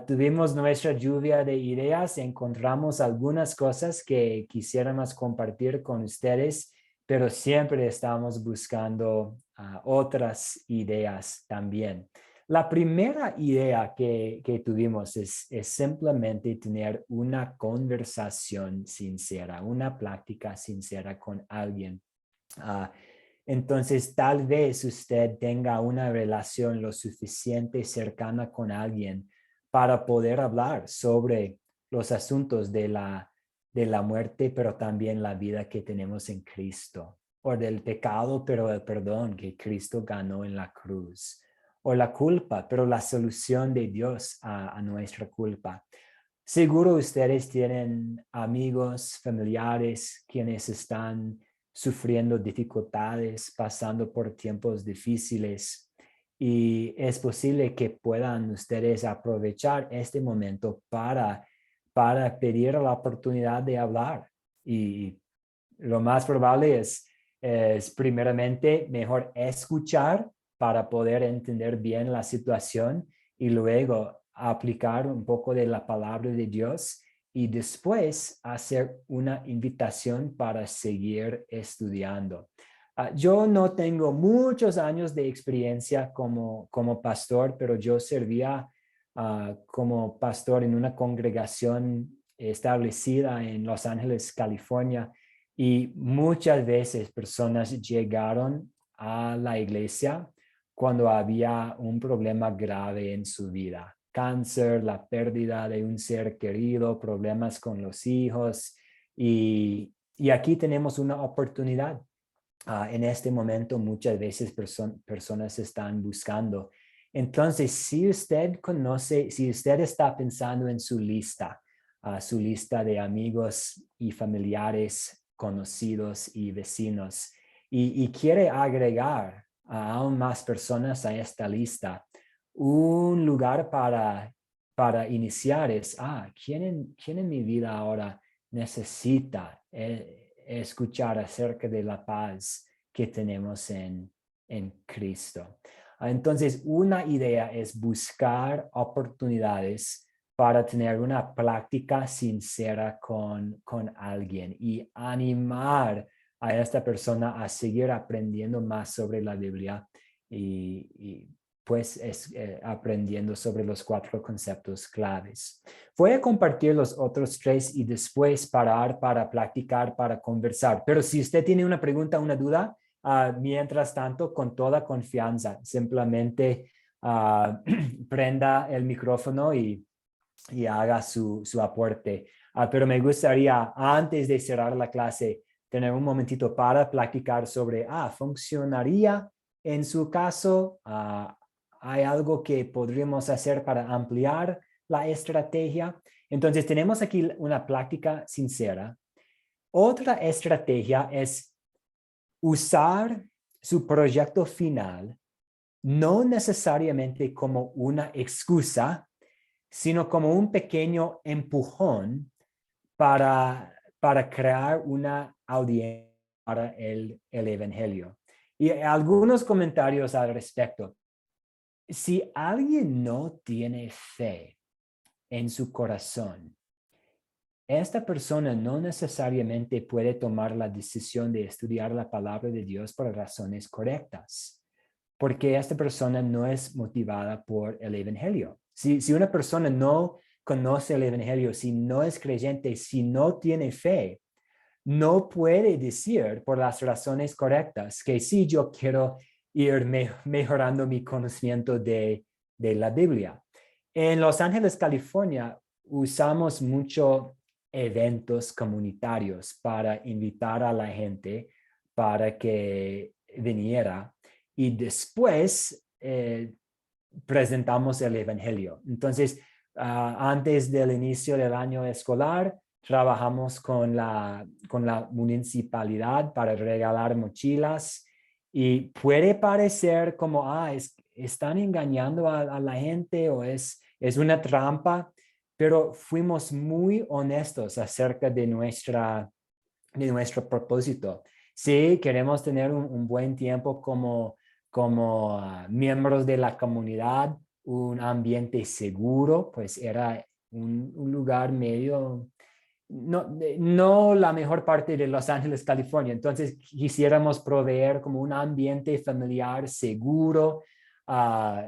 tuvimos nuestra lluvia de ideas, encontramos algunas cosas que quisiéramos compartir con ustedes, pero siempre estamos buscando otras ideas también. La primera idea que tuvimos es simplemente tener una conversación sincera, una plática sincera con alguien. Entonces, tal vez usted tenga una relación lo suficiente cercana con alguien para poder hablar sobre los asuntos de la muerte, pero también la vida que tenemos en Cristo, o del pecado, pero el perdón que Cristo ganó en la cruz, o la culpa, pero la solución de Dios a nuestra culpa. Seguro ustedes tienen amigos, familiares, quienes están sufriendo dificultades, pasando por tiempos difíciles, y es posible que puedan ustedes aprovechar este momento para pedir la oportunidad de hablar. Y lo más probable es primeramente mejor escuchar para poder entender bien la situación y luego aplicar un poco de la palabra de Dios y después hacer una invitación para seguir estudiando. Yo no tengo muchos años de experiencia como pastor, pero yo servía como pastor en una congregación establecida en Los Ángeles, California, y muchas veces personas llegaron a la iglesia cuando había un problema grave en su vida. Cáncer, la pérdida de un ser querido, problemas con los hijos. Y aquí tenemos una oportunidad. En este momento muchas veces personas están buscando. Entonces, si usted conoce, si usted está pensando en su lista de amigos y familiares, conocidos y vecinos, y quiere agregar a aún más personas a esta lista, un lugar para iniciar es, ¿quién en mi vida ahora necesita escuchar acerca de la paz que tenemos en Cristo? Entonces, una idea es buscar oportunidades para tener una práctica sincera con alguien y animar a esta persona a seguir aprendiendo más sobre la Biblia y pues aprendiendo sobre los 4 conceptos claves. Voy a compartir los otros 3 y después parar para practicar, para conversar. Pero si usted tiene una pregunta, una duda, mientras tanto, con toda confianza, simplemente prenda el micrófono y haga su aporte. Pero me gustaría, antes de cerrar la clase, tener un momentito para practicar sobre, ¿funcionaría en su caso? ¿Hay algo que podríamos hacer para ampliar la estrategia? Entonces, tenemos aquí una práctica sincera. Otra estrategia es usar su proyecto final, no necesariamente como una excusa, sino como un pequeño empujón para crear una audiencia para el evangelio. Y algunos comentarios al respecto. Si alguien no tiene fe en su corazón, esta persona no necesariamente puede tomar la decisión de estudiar la palabra de Dios por razones correctas, porque esta persona no es motivada por el evangelio. Si una persona no conoce el evangelio, si no es creyente, si no tiene fe, no puede decir por las razones correctas que sí, yo quiero ir mejorando mi conocimiento de la Biblia. En Los Ángeles, California, usamos mucho eventos comunitarios para invitar a la gente para que viniera y después presentamos el evangelio. Entonces, antes del inicio del año escolar, trabajamos con la municipalidad para regalar mochilas y puede parecer como, están engañando a la gente o es una trampa, pero fuimos muy honestos acerca de nuestro propósito. Sí, queremos tener un buen tiempo como miembros de la comunidad, un ambiente seguro, pues era un lugar medio, no la mejor parte de Los Ángeles, California. Entonces quisiéramos proveer como un ambiente familiar seguro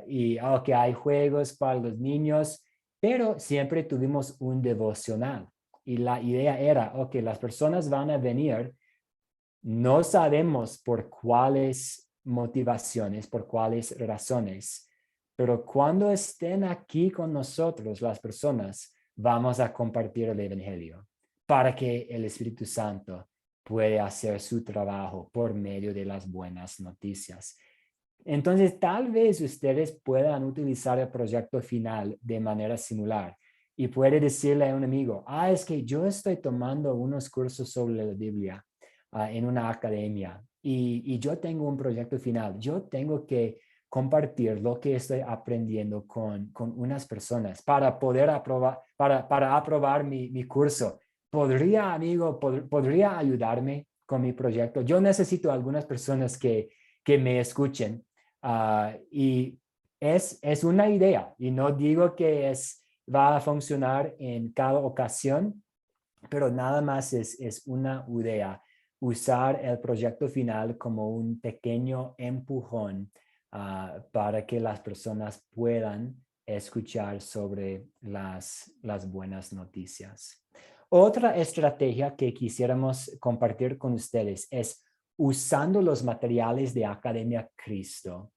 y que hay juegos para los niños, pero siempre tuvimos un devocional. Y la idea era, las personas van a venir, no sabemos por cuáles motivaciones, por cuáles razones, pero cuando estén aquí con nosotros las personas, vamos a compartir el evangelio para que el Espíritu Santo pueda hacer su trabajo por medio de las buenas noticias. Entonces, tal vez ustedes puedan utilizar el proyecto final de manera similar y puede decirle a un amigo, es que yo estoy tomando unos cursos sobre la Biblia en una academia y yo tengo un proyecto final. Yo tengo que compartir lo que estoy aprendiendo con unas personas para poder aprobar mi curso. ¿Podría ayudarme con mi proyecto? Yo necesito algunas personas que me escuchen. Y es una idea y no digo que va a funcionar en cada ocasión, pero nada más es una idea. Usar el proyecto final como un pequeño empujón para que las personas puedan escuchar sobre las buenas noticias. Otra estrategia que quisiéramos compartir con ustedes es usando los materiales de Academia Cristo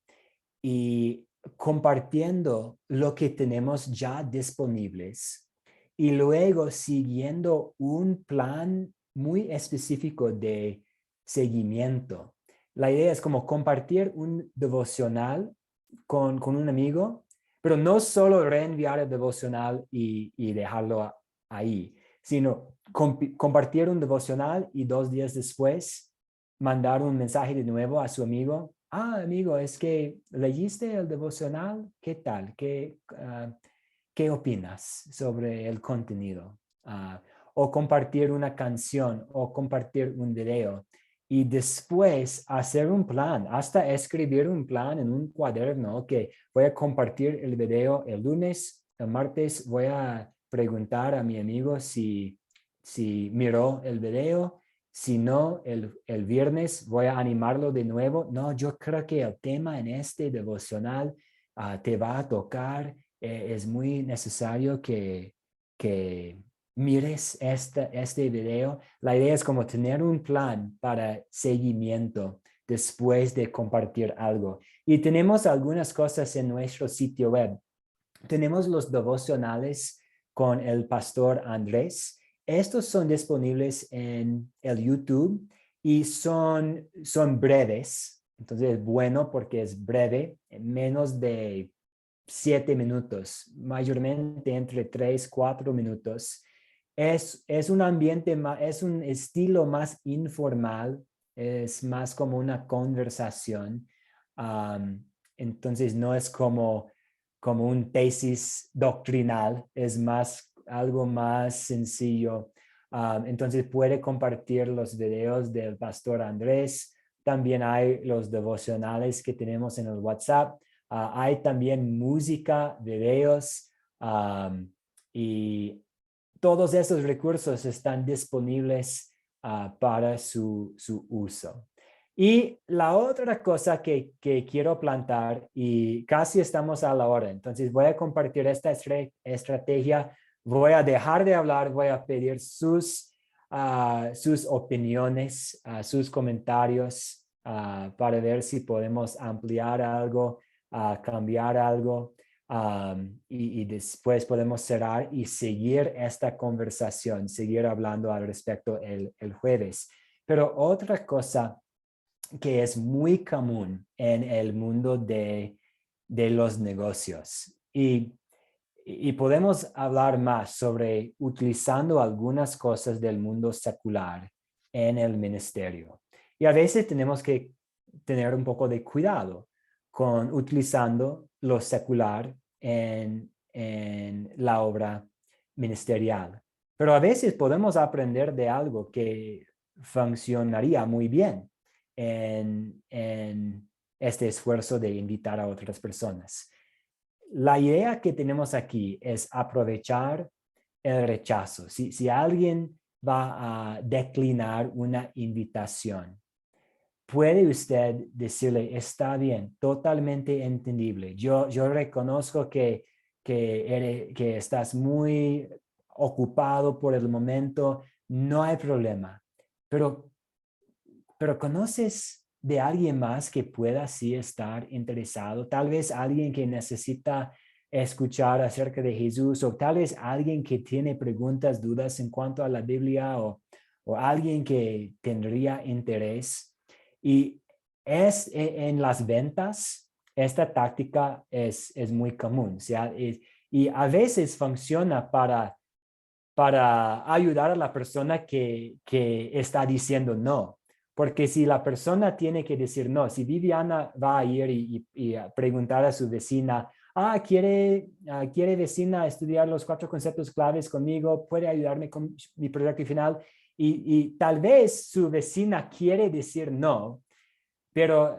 y compartiendo lo que tenemos ya disponibles y luego siguiendo un plan muy específico de seguimiento. La idea es como compartir un devocional con un amigo, pero no solo reenviar el devocional y dejarlo ahí, sino compartir un devocional y 2 días después mandar un mensaje de nuevo a su amigo. Amigo, es que leíste el devocional, ¿qué tal? ¿Qué opinas sobre el contenido? O compartir una canción o compartir un video y después hacer un plan, hasta escribir un plan en un cuaderno que voy a compartir el video el lunes, el martes voy a preguntar a mi amigo si miró el video. Si no, el viernes voy a animarlo de nuevo. No, yo creo que el tema en este devocional te va a tocar. Es muy necesario que mires este video. La idea es como tener un plan para seguimiento después de compartir algo. Y tenemos algunas cosas en nuestro sitio web. Tenemos los devocionales con el pastor Andrés. Estos son disponibles en el YouTube y son breves. Entonces es bueno porque es breve, en menos de 7 minutos, mayormente entre 3, 4 minutos. Es un ambiente, es un estilo más informal, es más como una conversación. Entonces no es como un tesis doctrinal, es más algo más sencillo. Entonces puede compartir los videos del pastor Andrés. También hay los devocionales que tenemos en el WhatsApp. Hay también música, videos y todos esos recursos están disponibles para su uso. Y la otra cosa que quiero plantar, y casi estamos a la hora, entonces voy a compartir esta estrategia, voy a dejar de hablar, voy a pedir sus opiniones, sus comentarios para ver si podemos ampliar algo, cambiar algo y después podemos cerrar y seguir esta conversación, seguir hablando al respecto el jueves. Pero otra cosa que es muy común en el mundo de los negocios. Y podemos hablar más sobre utilizando algunas cosas del mundo secular en el ministerio. Y a veces tenemos que tener un poco de cuidado con utilizando lo secular en la obra ministerial. Pero a veces podemos aprender de algo que funcionaría muy bien en este esfuerzo de invitar a otras personas. La idea que tenemos aquí es aprovechar el rechazo. Si alguien va a declinar una invitación, puede usted decirle, está bien, totalmente entendible. Yo reconozco que estás muy ocupado por el momento, no hay problema. Pero ¿conoces de alguien más que pueda así estar interesado? Tal vez alguien que necesita escuchar acerca de Jesús, o tal vez alguien que tiene preguntas, dudas en cuanto a la Biblia, o alguien que tendría interés. Y en las ventas, esta táctica es muy común. O sea, y a veces funciona para ayudar a la persona que está diciendo no. Porque si la persona tiene que decir no, si Viviana va a ir y a preguntar a su vecina, ¿quiere vecina estudiar los 4 conceptos claves conmigo? ¿Puede ayudarme con mi proyecto final? Y tal vez su vecina quiere decir no, pero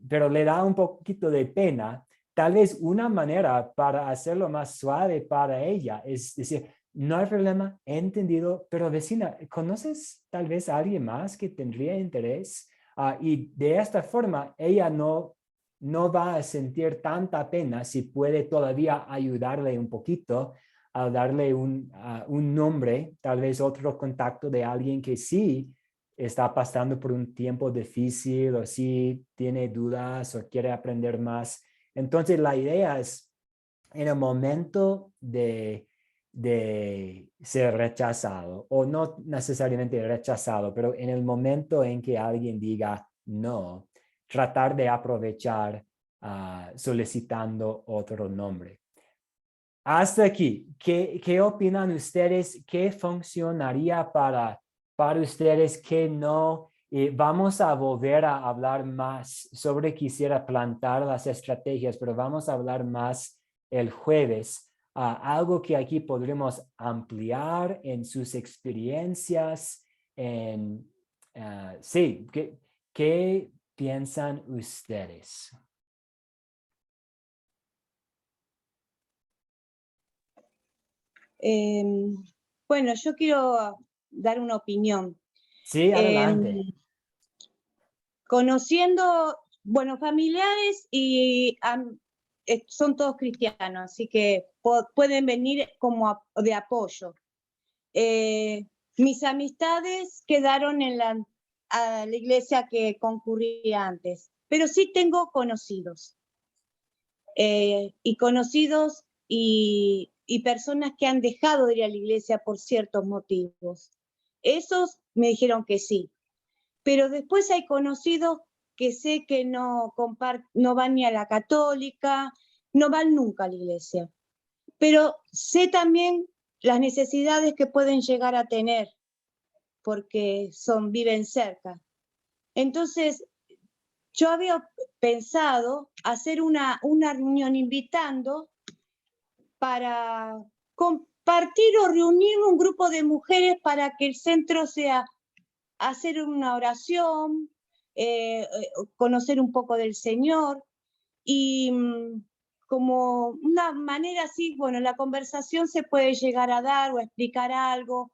le da un poquito de pena. Tal vez una manera para hacerlo más suave para ella es decir, no hay problema, he entendido, pero vecina, ¿conoces tal vez a alguien más que tendría interés? Y de esta forma, ella no va a sentir tanta pena si puede todavía ayudarle un poquito al darle un nombre, tal vez otro contacto de alguien que sí está pasando por un tiempo difícil o si tiene dudas o quiere aprender más. Entonces la idea es, en el momento de ser rechazado, o no necesariamente rechazado, pero en el momento en que alguien diga no, tratar de aprovechar solicitando otro nombre. Hasta aquí, ¿qué opinan ustedes? ¿Qué funcionaría para ustedes? ¿Qué no? Vamos a volver a hablar más sobre, quisiera plantar las estrategias, pero vamos a hablar más el jueves. Algo que aquí podremos ampliar en sus experiencias. Sí, ¿qué piensan ustedes?
Bueno, yo quiero dar una opinión.
Sí, adelante.
Conociendo, bueno, familiares y son todos cristianos, así que pueden venir como de apoyo. Mis amistades quedaron a la iglesia que concurría antes, pero sí tengo conocidos. Y conocidos y personas que han dejado de ir a la iglesia por ciertos motivos. Esos me dijeron que sí. Pero después hay conocidos que sé que no van ni a la católica, no van nunca a la iglesia. Pero sé también las necesidades que pueden llegar a tener, porque viven cerca. Entonces, yo había pensado hacer una reunión invitando para compartir o reunir un grupo de mujeres para que el centro sea hacer una oración, conocer un poco del Señor y como una manera así, bueno, la conversación se puede llegar a dar o a explicar algo,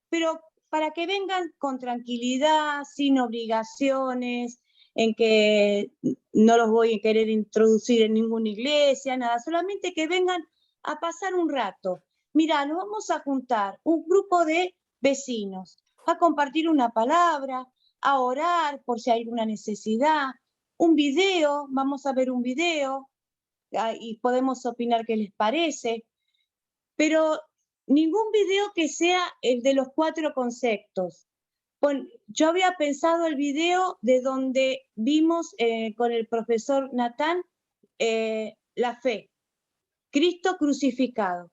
pero para que vengan con tranquilidad, sin obligaciones, en que no los voy a querer introducir en ninguna iglesia, nada, solamente que vengan a pasar un rato. Mira, nos vamos a juntar un grupo de vecinos, a compartir una palabra, a orar por si hay alguna necesidad, un video, vamos a ver un video y podemos opinar qué les parece, pero ningún video que sea el de los 4 conceptos. Bueno, yo había pensado el video de donde vimos con el profesor Natán la fe, Cristo crucificado.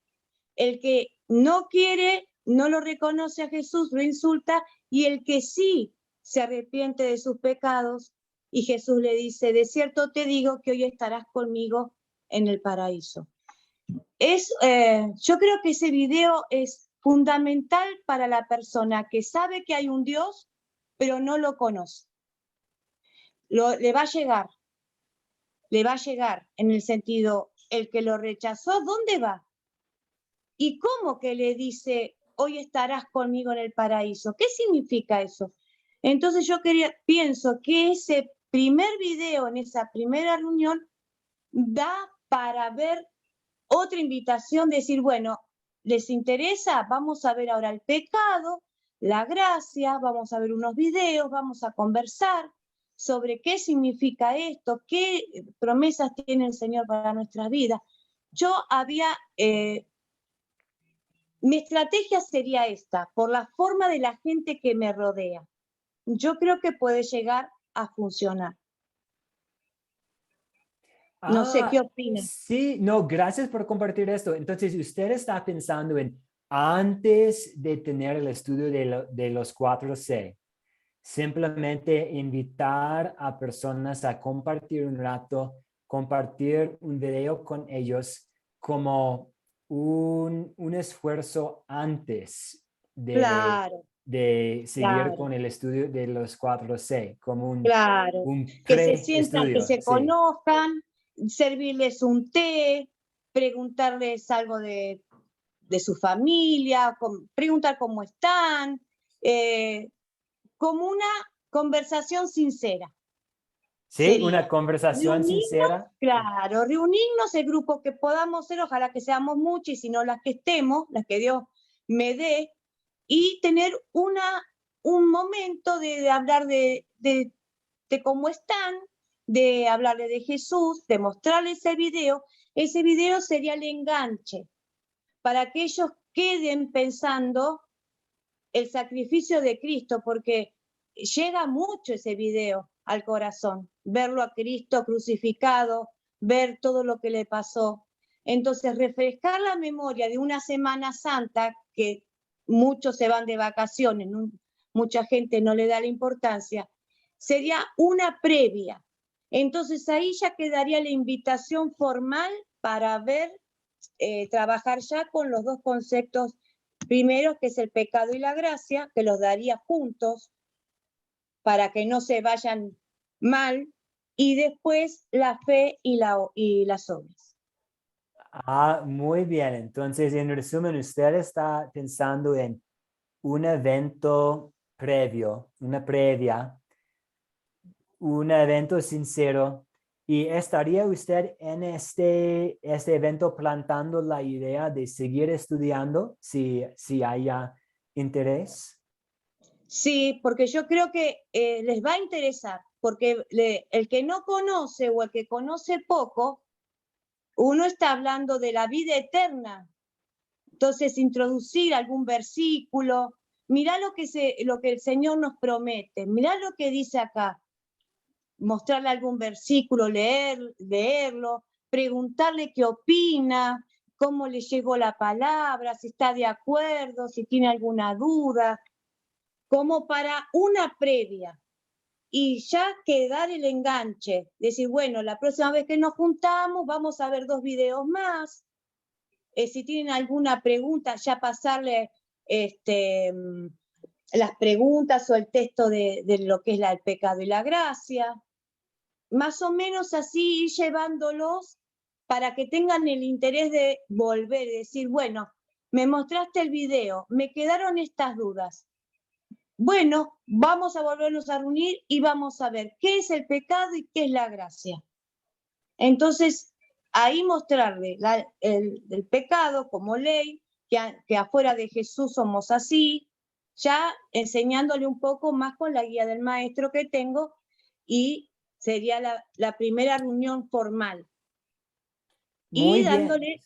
El que no quiere, no lo reconoce a Jesús, lo insulta, y el que sí se arrepiente de sus pecados, y Jesús le dice, de cierto te digo que hoy estarás conmigo en el paraíso. Yo creo que ese video es fundamental para la persona que sabe que hay un Dios, pero no lo conoce. Le va a llegar en el sentido, el que lo rechazó, ¿dónde va? ¿Y cómo que le dice, hoy estarás conmigo en el paraíso? ¿Qué significa eso? Entonces yo pienso que ese primer video, en esa primera reunión, da para ver otra invitación, decir, bueno, ¿les interesa? Vamos a ver ahora el pecado, la gracia, vamos a ver unos videos, vamos a conversar sobre qué significa esto, qué promesas tiene el Señor para nuestras vidas. Yo mi estrategia sería esta, por la forma de la gente que me rodea. Yo creo que puede llegar a funcionar. No sé, ¿qué opinan?
Sí, no, gracias por compartir esto. Entonces, usted está pensando en antes de tener el estudio de los 4C, simplemente invitar a personas a compartir un rato, compartir un video con ellos como un esfuerzo antes
Claro,
de seguir
claro,
con el estudio de los 4C, como un
que se sientan, que
pre-estudio.
se
Sí.
conozcan, servirles un té, preguntarles algo de su familia, preguntar cómo están, como una conversación sincera.
Sí,
Sería
una conversación sincera.
Claro, reunirnos el grupo que podamos ser, ojalá que seamos muchos y si no las que estemos, las que Dios me dé, y tener un un momento de hablar de cómo están, de hablarle de Jesús, de mostrarles ese video sería el enganche para que ellos queden pensando el sacrificio de Cristo, porque llega mucho ese video al corazón, verlo a Cristo crucificado, ver todo lo que le pasó. Entonces, refrescar la memoria de una Semana Santa, que muchos se van de vacaciones, ¿no? Mucha gente no le da la importancia, sería una previa. Entonces, ahí ya quedaría la invitación formal para ver, trabajar ya con los dos conceptos primeros, que es el pecado y la gracia, que los daría juntos para que no se vayan mal, y después la fe y las obras.
Muy bien. Entonces, en resumen, usted está pensando en un evento previo, una previa, un evento sincero. ¿Y estaría usted en este evento plantando la idea de seguir estudiando si haya interés?
Sí, porque yo creo que les va a interesar, porque el que no conoce o el que conoce poco, uno está hablando de la vida eterna. Entonces, introducir algún versículo, mirá lo que el Señor nos promete, mirá lo que dice acá, mostrarle algún versículo, leerlo, preguntarle qué opina, cómo le llegó la palabra, si está de acuerdo, si tiene alguna duda, como para una previa. Y ya quedar el enganche, decir, bueno, la próxima vez que nos juntamos vamos a ver 2 videos más. Si tienen alguna pregunta, ya pasarle las preguntas o el texto de lo que es el pecado y la gracia. Más o menos así ir llevándolos para que tengan el interés de volver, de decir, bueno, me mostraste el video, me quedaron estas dudas. Bueno, vamos a volvernos a reunir y vamos a ver qué es el pecado y qué es la gracia. Entonces, ahí mostrarle el pecado como ley, que afuera de Jesús somos así, ya enseñándole un poco más con la guía del maestro que tengo, y sería la primera reunión formal.
Muy
Y
bien.
dándole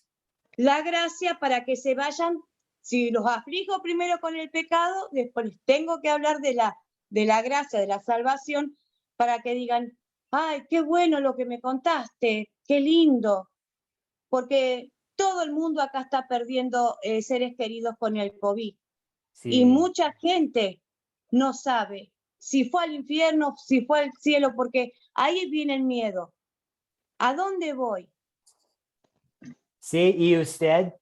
la gracia para que se vayan. Si los aflijo primero con el pecado, después tengo que hablar de la gracia, de la salvación, para que digan, ay, qué bueno lo que me contaste, qué lindo, porque todo el mundo acá está perdiendo seres queridos con el COVID.
Sí.
Y mucha gente no sabe si fue al infierno, si fue al cielo, porque ahí viene el miedo. ¿A dónde voy?
Sí, y usted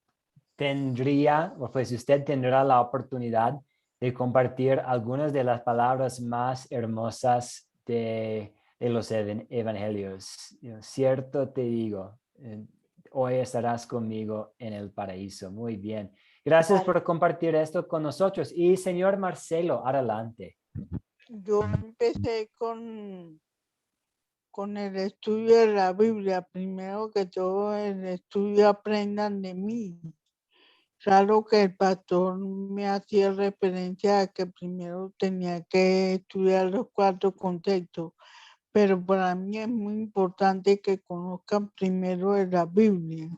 tendrá la oportunidad de compartir algunas de las palabras más hermosas de los evangelios. Cierto te digo, hoy estarás conmigo en el paraíso. Muy bien. Gracias por compartir esto con nosotros. Y señor Marcelo, adelante.
Yo empecé con el estudio de la Biblia. Primero que todo, el estudio Aprendan de mí. Claro que el pastor me hacía referencia a que primero tenía que estudiar los 4 conceptos, pero para mí es muy importante que conozcan primero de la Biblia.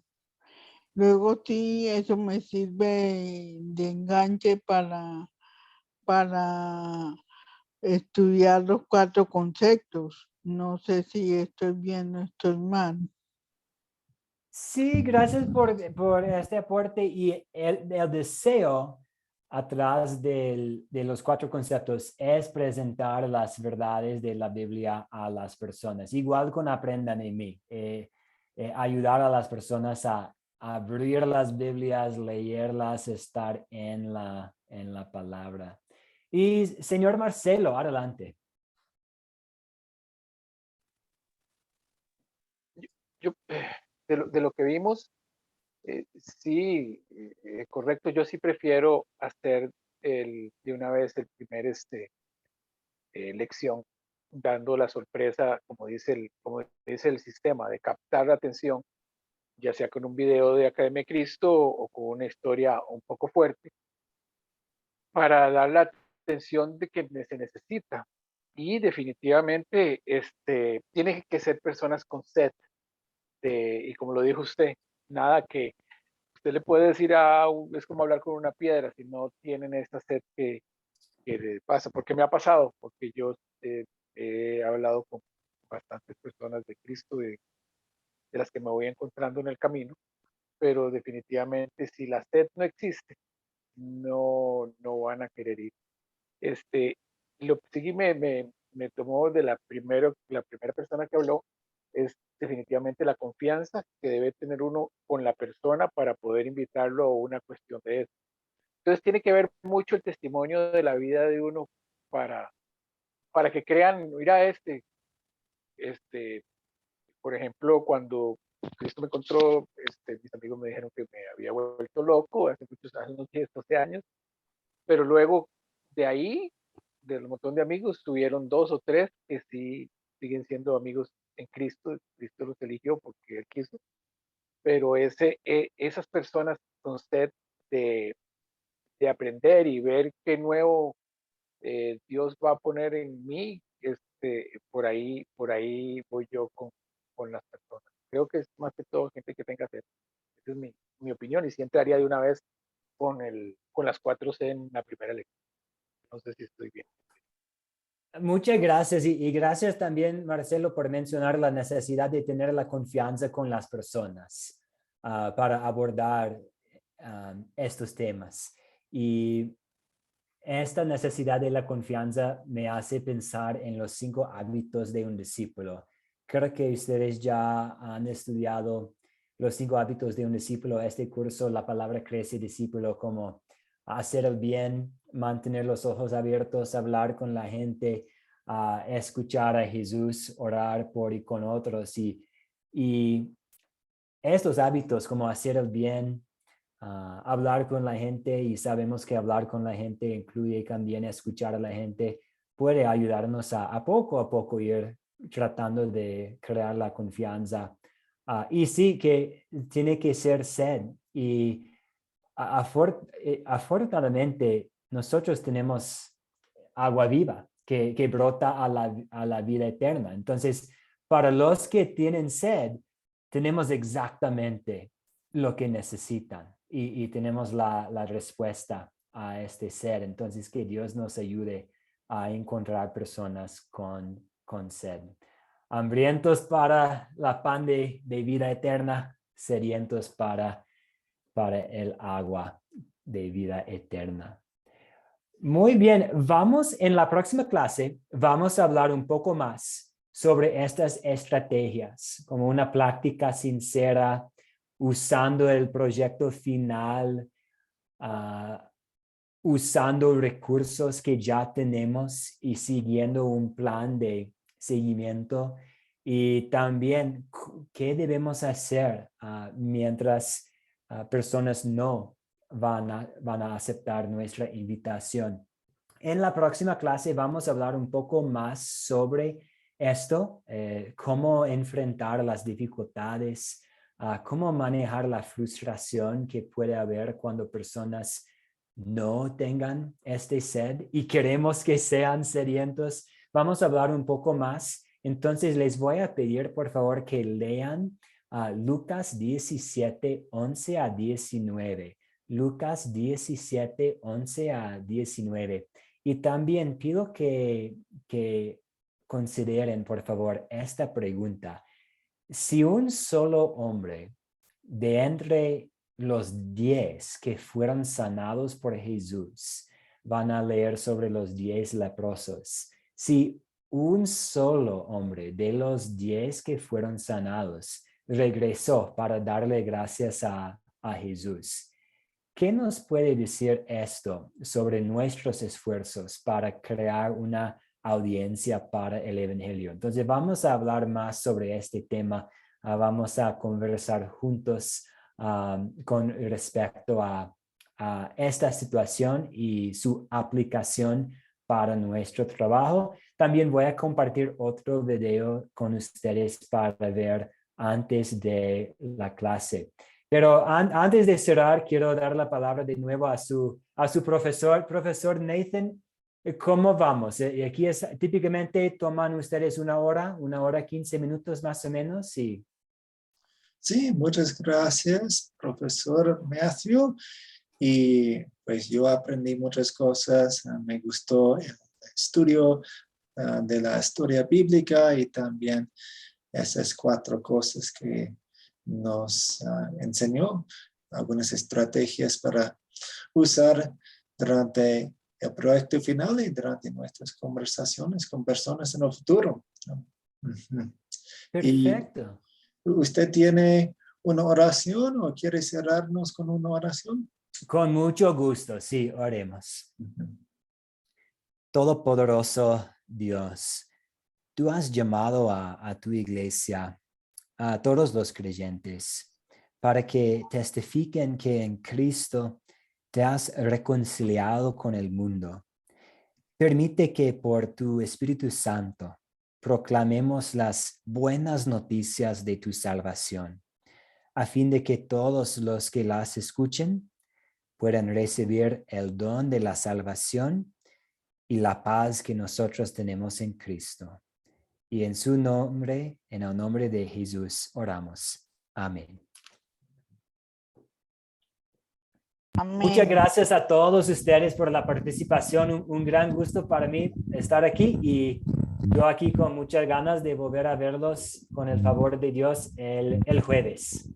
Luego sí, eso me sirve de enganche para estudiar los 4 conceptos. No sé si estoy bien o estoy mal.
Sí, gracias por este aporte y el deseo atrás de los 4 conceptos es presentar las verdades de la Biblia a las personas. Igual con Aprendan de mí, ayudar a las personas a abrir las Biblias, leerlas, estar en la palabra. Y señor Marcelo, adelante.
Yo, de lo que vimos, sí, correcto. Yo sí prefiero hacer de una vez el primer lección, dando la sorpresa, como dice el sistema, de captar la atención, ya sea con un video de Academia de Cristo o con una historia un poco fuerte, para dar la atención de que se necesita. Y definitivamente tiene que ser personas con sed. Y como lo dijo usted, nada que usted le puede decir es como hablar con una piedra si no tienen esa sed que le pasa. Porque me ha pasado, porque yo he hablado con bastantes personas de Cristo, de las que me voy encontrando en el camino, pero definitivamente si la sed no existe, no van a querer ir. Lo que sí me tomó de la primera persona que habló es definitivamente la confianza que debe tener uno con la persona para poder invitarlo a una cuestión de eso. Entonces tiene que ver mucho el testimonio de la vida de uno para que crean, mira por ejemplo, cuando Cristo me encontró, mis amigos me dijeron que me había vuelto loco hace muchos años, unos 10, 12 años, pero luego de ahí, del montón de amigos, tuvieron 2 o 3 que sí siguen siendo amigos en Cristo. Cristo los eligió porque Él quiso, pero esas personas con sed de aprender y ver qué nuevo Dios va a poner en mí, por ahí voy yo con las personas. Creo que es más que todo gente que tenga sed. Esa es mi opinión, y sí entraría de una vez con las 4C en la primera lectura. No sé si estoy bien.
Muchas gracias y gracias también, Marcelo, por mencionar la necesidad de tener la confianza con las personas para abordar estos temas. Y esta necesidad de la confianza me hace pensar en los 5 hábitos de un discípulo. Creo que ustedes ya han estudiado los 5 hábitos de un discípulo. Este curso, la palabra crece discípulo, como hacer el bien, mantener los ojos abiertos, hablar con la gente, escuchar a Jesús, orar por y con otros. Y estos hábitos como hacer el bien, hablar con la gente, y sabemos que hablar con la gente incluye también escuchar a la gente, puede ayudarnos a poco ir tratando de crear la confianza. Y sí que tiene que ser sed, y afortunadamente nosotros tenemos agua viva que brota a la vida eterna. Entonces, para los que tienen sed, tenemos exactamente lo que necesitan y tenemos la respuesta a este ser. Entonces, que Dios nos ayude a encontrar personas con sed. Hambrientos para la pan de vida eterna, sedientos para el agua de vida eterna. Muy bien, en la próxima clase, vamos a hablar un poco más sobre estas estrategias, como una práctica sincera, usando el proyecto final, usando recursos que ya tenemos y siguiendo un plan de seguimiento. Y también, ¿qué debemos hacer mientras personas no van a aceptar nuestra invitación? En la próxima clase vamos a hablar un poco más sobre esto, cómo enfrentar las dificultades, cómo manejar la frustración que puede haber cuando personas no tengan este sed y queremos que sean sedientos. Vamos a hablar un poco más. Entonces les voy a pedir por favor que lean Lucas 17, 11 a 19. Lucas 17, 11 a 19. Y también pido que consideren, por favor, esta pregunta. Si un solo hombre de entre los 10 que fueron sanados por Jesús, van a leer sobre los 10 leprosos. Si un solo hombre de los 10 que fueron sanados regresó para darle gracias a Jesús, ¿qué nos puede decir esto sobre nuestros esfuerzos para crear una audiencia para el Evangelio? Entonces vamos a hablar más sobre este tema. Vamos a conversar juntos con respecto a esta situación y su aplicación para nuestro trabajo. También voy a compartir otro video con ustedes para ver antes de la clase. Pero antes de cerrar, quiero dar la palabra de nuevo a su profesor. Profesor Nathan, ¿Cómo vamos? Y aquí es, típicamente toman ustedes 15 minutos más o menos, sí.
Sí, muchas gracias, profesor Matthew. Y pues yo aprendí muchas cosas. Me gustó el estudio de la historia bíblica y también esas 4 cosas que nos enseñó, algunas estrategias para usar durante el proyecto final y durante nuestras conversaciones con personas en el futuro. Ujú. ¿Y
Perfecto.
usted tiene una oración o quiere cerrarnos con una oración?
Con mucho gusto, sí, oremos.
Ujú.
Todopoderoso Dios, tú has llamado a tu iglesia, a todos los creyentes, para que testifiquen que en Cristo te has reconciliado con el mundo. Permite que por tu Espíritu Santo proclamemos las buenas noticias de tu salvación, a fin de que todos los que las escuchen puedan recibir el don de la salvación y la paz que nosotros tenemos en Cristo. Y en su nombre, en el nombre de Jesús, oramos. Amén.
Amén.
Muchas gracias a todos ustedes por la participación. Un gran gusto para mí estar aquí y yo aquí con muchas ganas de volver a verlos con el favor de Dios el jueves.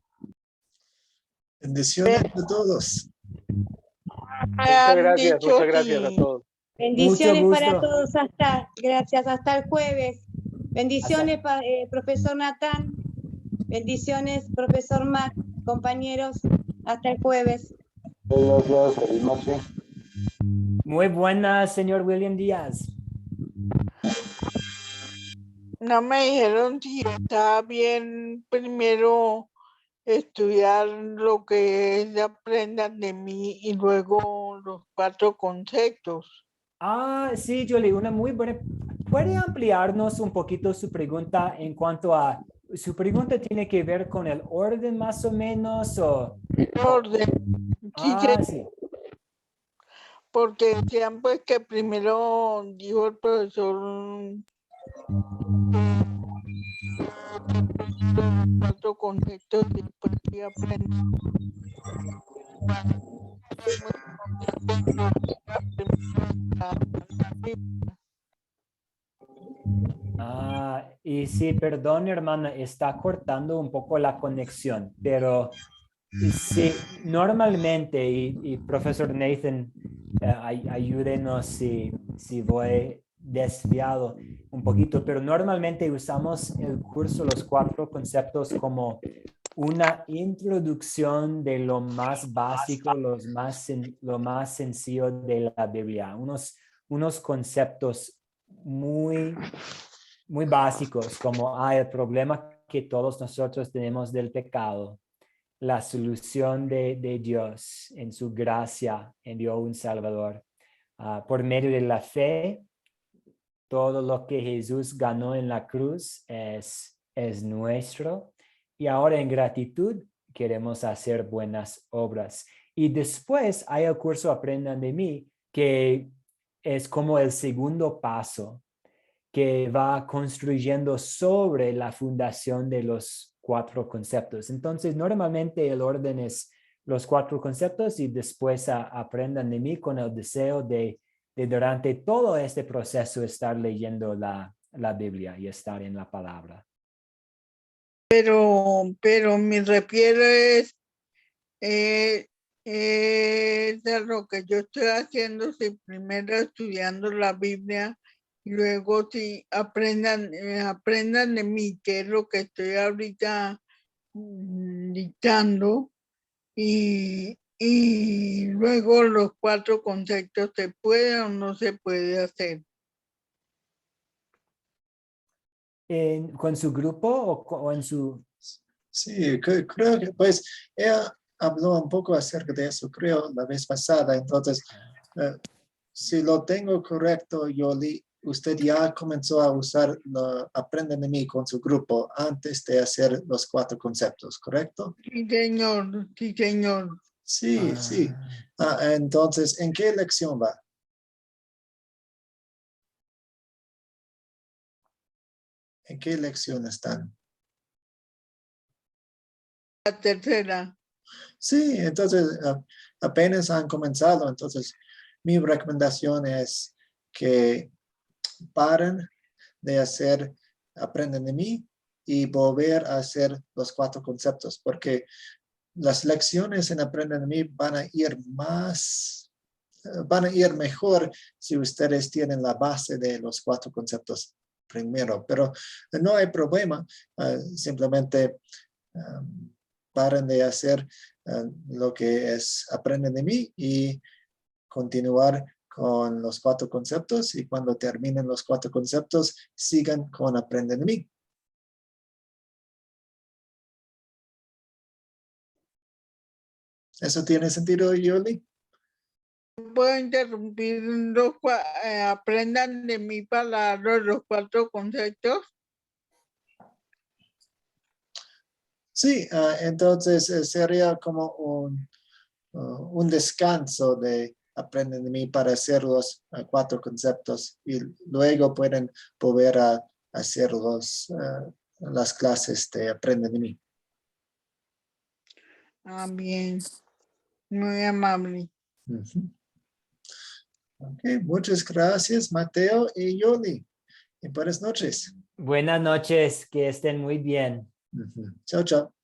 Bendiciones a todos.
Muchas gracias a todos.
Bendiciones
Mucho
para
gusto.
todos. Gracias, hasta el jueves. Bendiciones, profesor Natán. Bendiciones, profesor Matt, compañeros. Hasta el jueves.
Gracias, feliz noche.
Muy buenas, señor William Díaz.
No me dijeron si estaba bien primero estudiar lo que es Aprendan de mí y luego los 4 conceptos.
Sí, Jolie, una muy buena. ¿Puede ampliarnos un poquito su pregunta en cuanto a, su pregunta tiene que ver con el orden más o menos o?
Orden.
Sí.
Porque decían pues que primero dijo el profesor 4 conceptos y después sí aprenden.
Y sí, perdón, hermana, está cortando un poco la conexión, pero sí, normalmente, y profesor Nathan, ayúdenos si voy desviado un poquito, pero normalmente usamos el curso, los 4 conceptos como una introducción de lo más básico, lo más sencillo de la Biblia, unos conceptos muy básicos como el problema que todos nosotros tenemos del pecado, la solución de Dios en su gracia envió un Salvador. Por medio de la fe, todo lo que Jesús ganó en la cruz es nuestro. Y ahora en gratitud queremos hacer buenas obras. Y después hay el curso Aprendan de mí, que es como el segundo paso que va construyendo sobre la fundación de los 4 conceptos. Entonces, normalmente el orden es los 4 conceptos y después aprendan de mí con el deseo de durante todo este proceso estar leyendo la Biblia y estar en la palabra.
Pero me refiero es a lo que yo estoy haciendo, si primero estudiando la Biblia y luego si aprendan de mí, que es lo que estoy ahorita dictando, y luego los 4 conceptos, ¿se puede o no se puede hacer?
¿Con su grupo o en su?
Sí, creo que pues ella habló un poco acerca de eso, creo, la vez pasada. Entonces, si lo tengo correcto, Yoli, usted ya comenzó a usar Aprenden de mí con su grupo antes de hacer los 4 conceptos, ¿correcto?
Sí, señor, sí, señor.
Sí, sí. Entonces, ¿en qué lección va? ¿En qué lección están?
La tercera.
Sí, entonces apenas han comenzado. Entonces, mi recomendación es que paren de hacer Aprenden de mí y volver a hacer los 4 conceptos, porque las lecciones en Aprenden de mí van a ir mejor si ustedes tienen la base de los 4 conceptos primero, pero no hay problema, simplemente paren de hacer lo que es Aprenden de mí y continuar con los 4 conceptos, y cuando terminen los 4 conceptos, sigan con Aprenden de mí. ¿Eso tiene sentido, Yoli?
¿Puedo interrumpir aprendan de mí para los 4 conceptos?
Sí, entonces sería como un descanso de Aprenden de mí para hacer los 4 conceptos y luego pueden volver a hacer las clases de Aprenden de mí.
Ah, bien. Muy amable.
Okay, muchas gracias, Mateo y Yoli. Y buenas noches.
Buenas noches, que estén muy bien.
Chao, chao.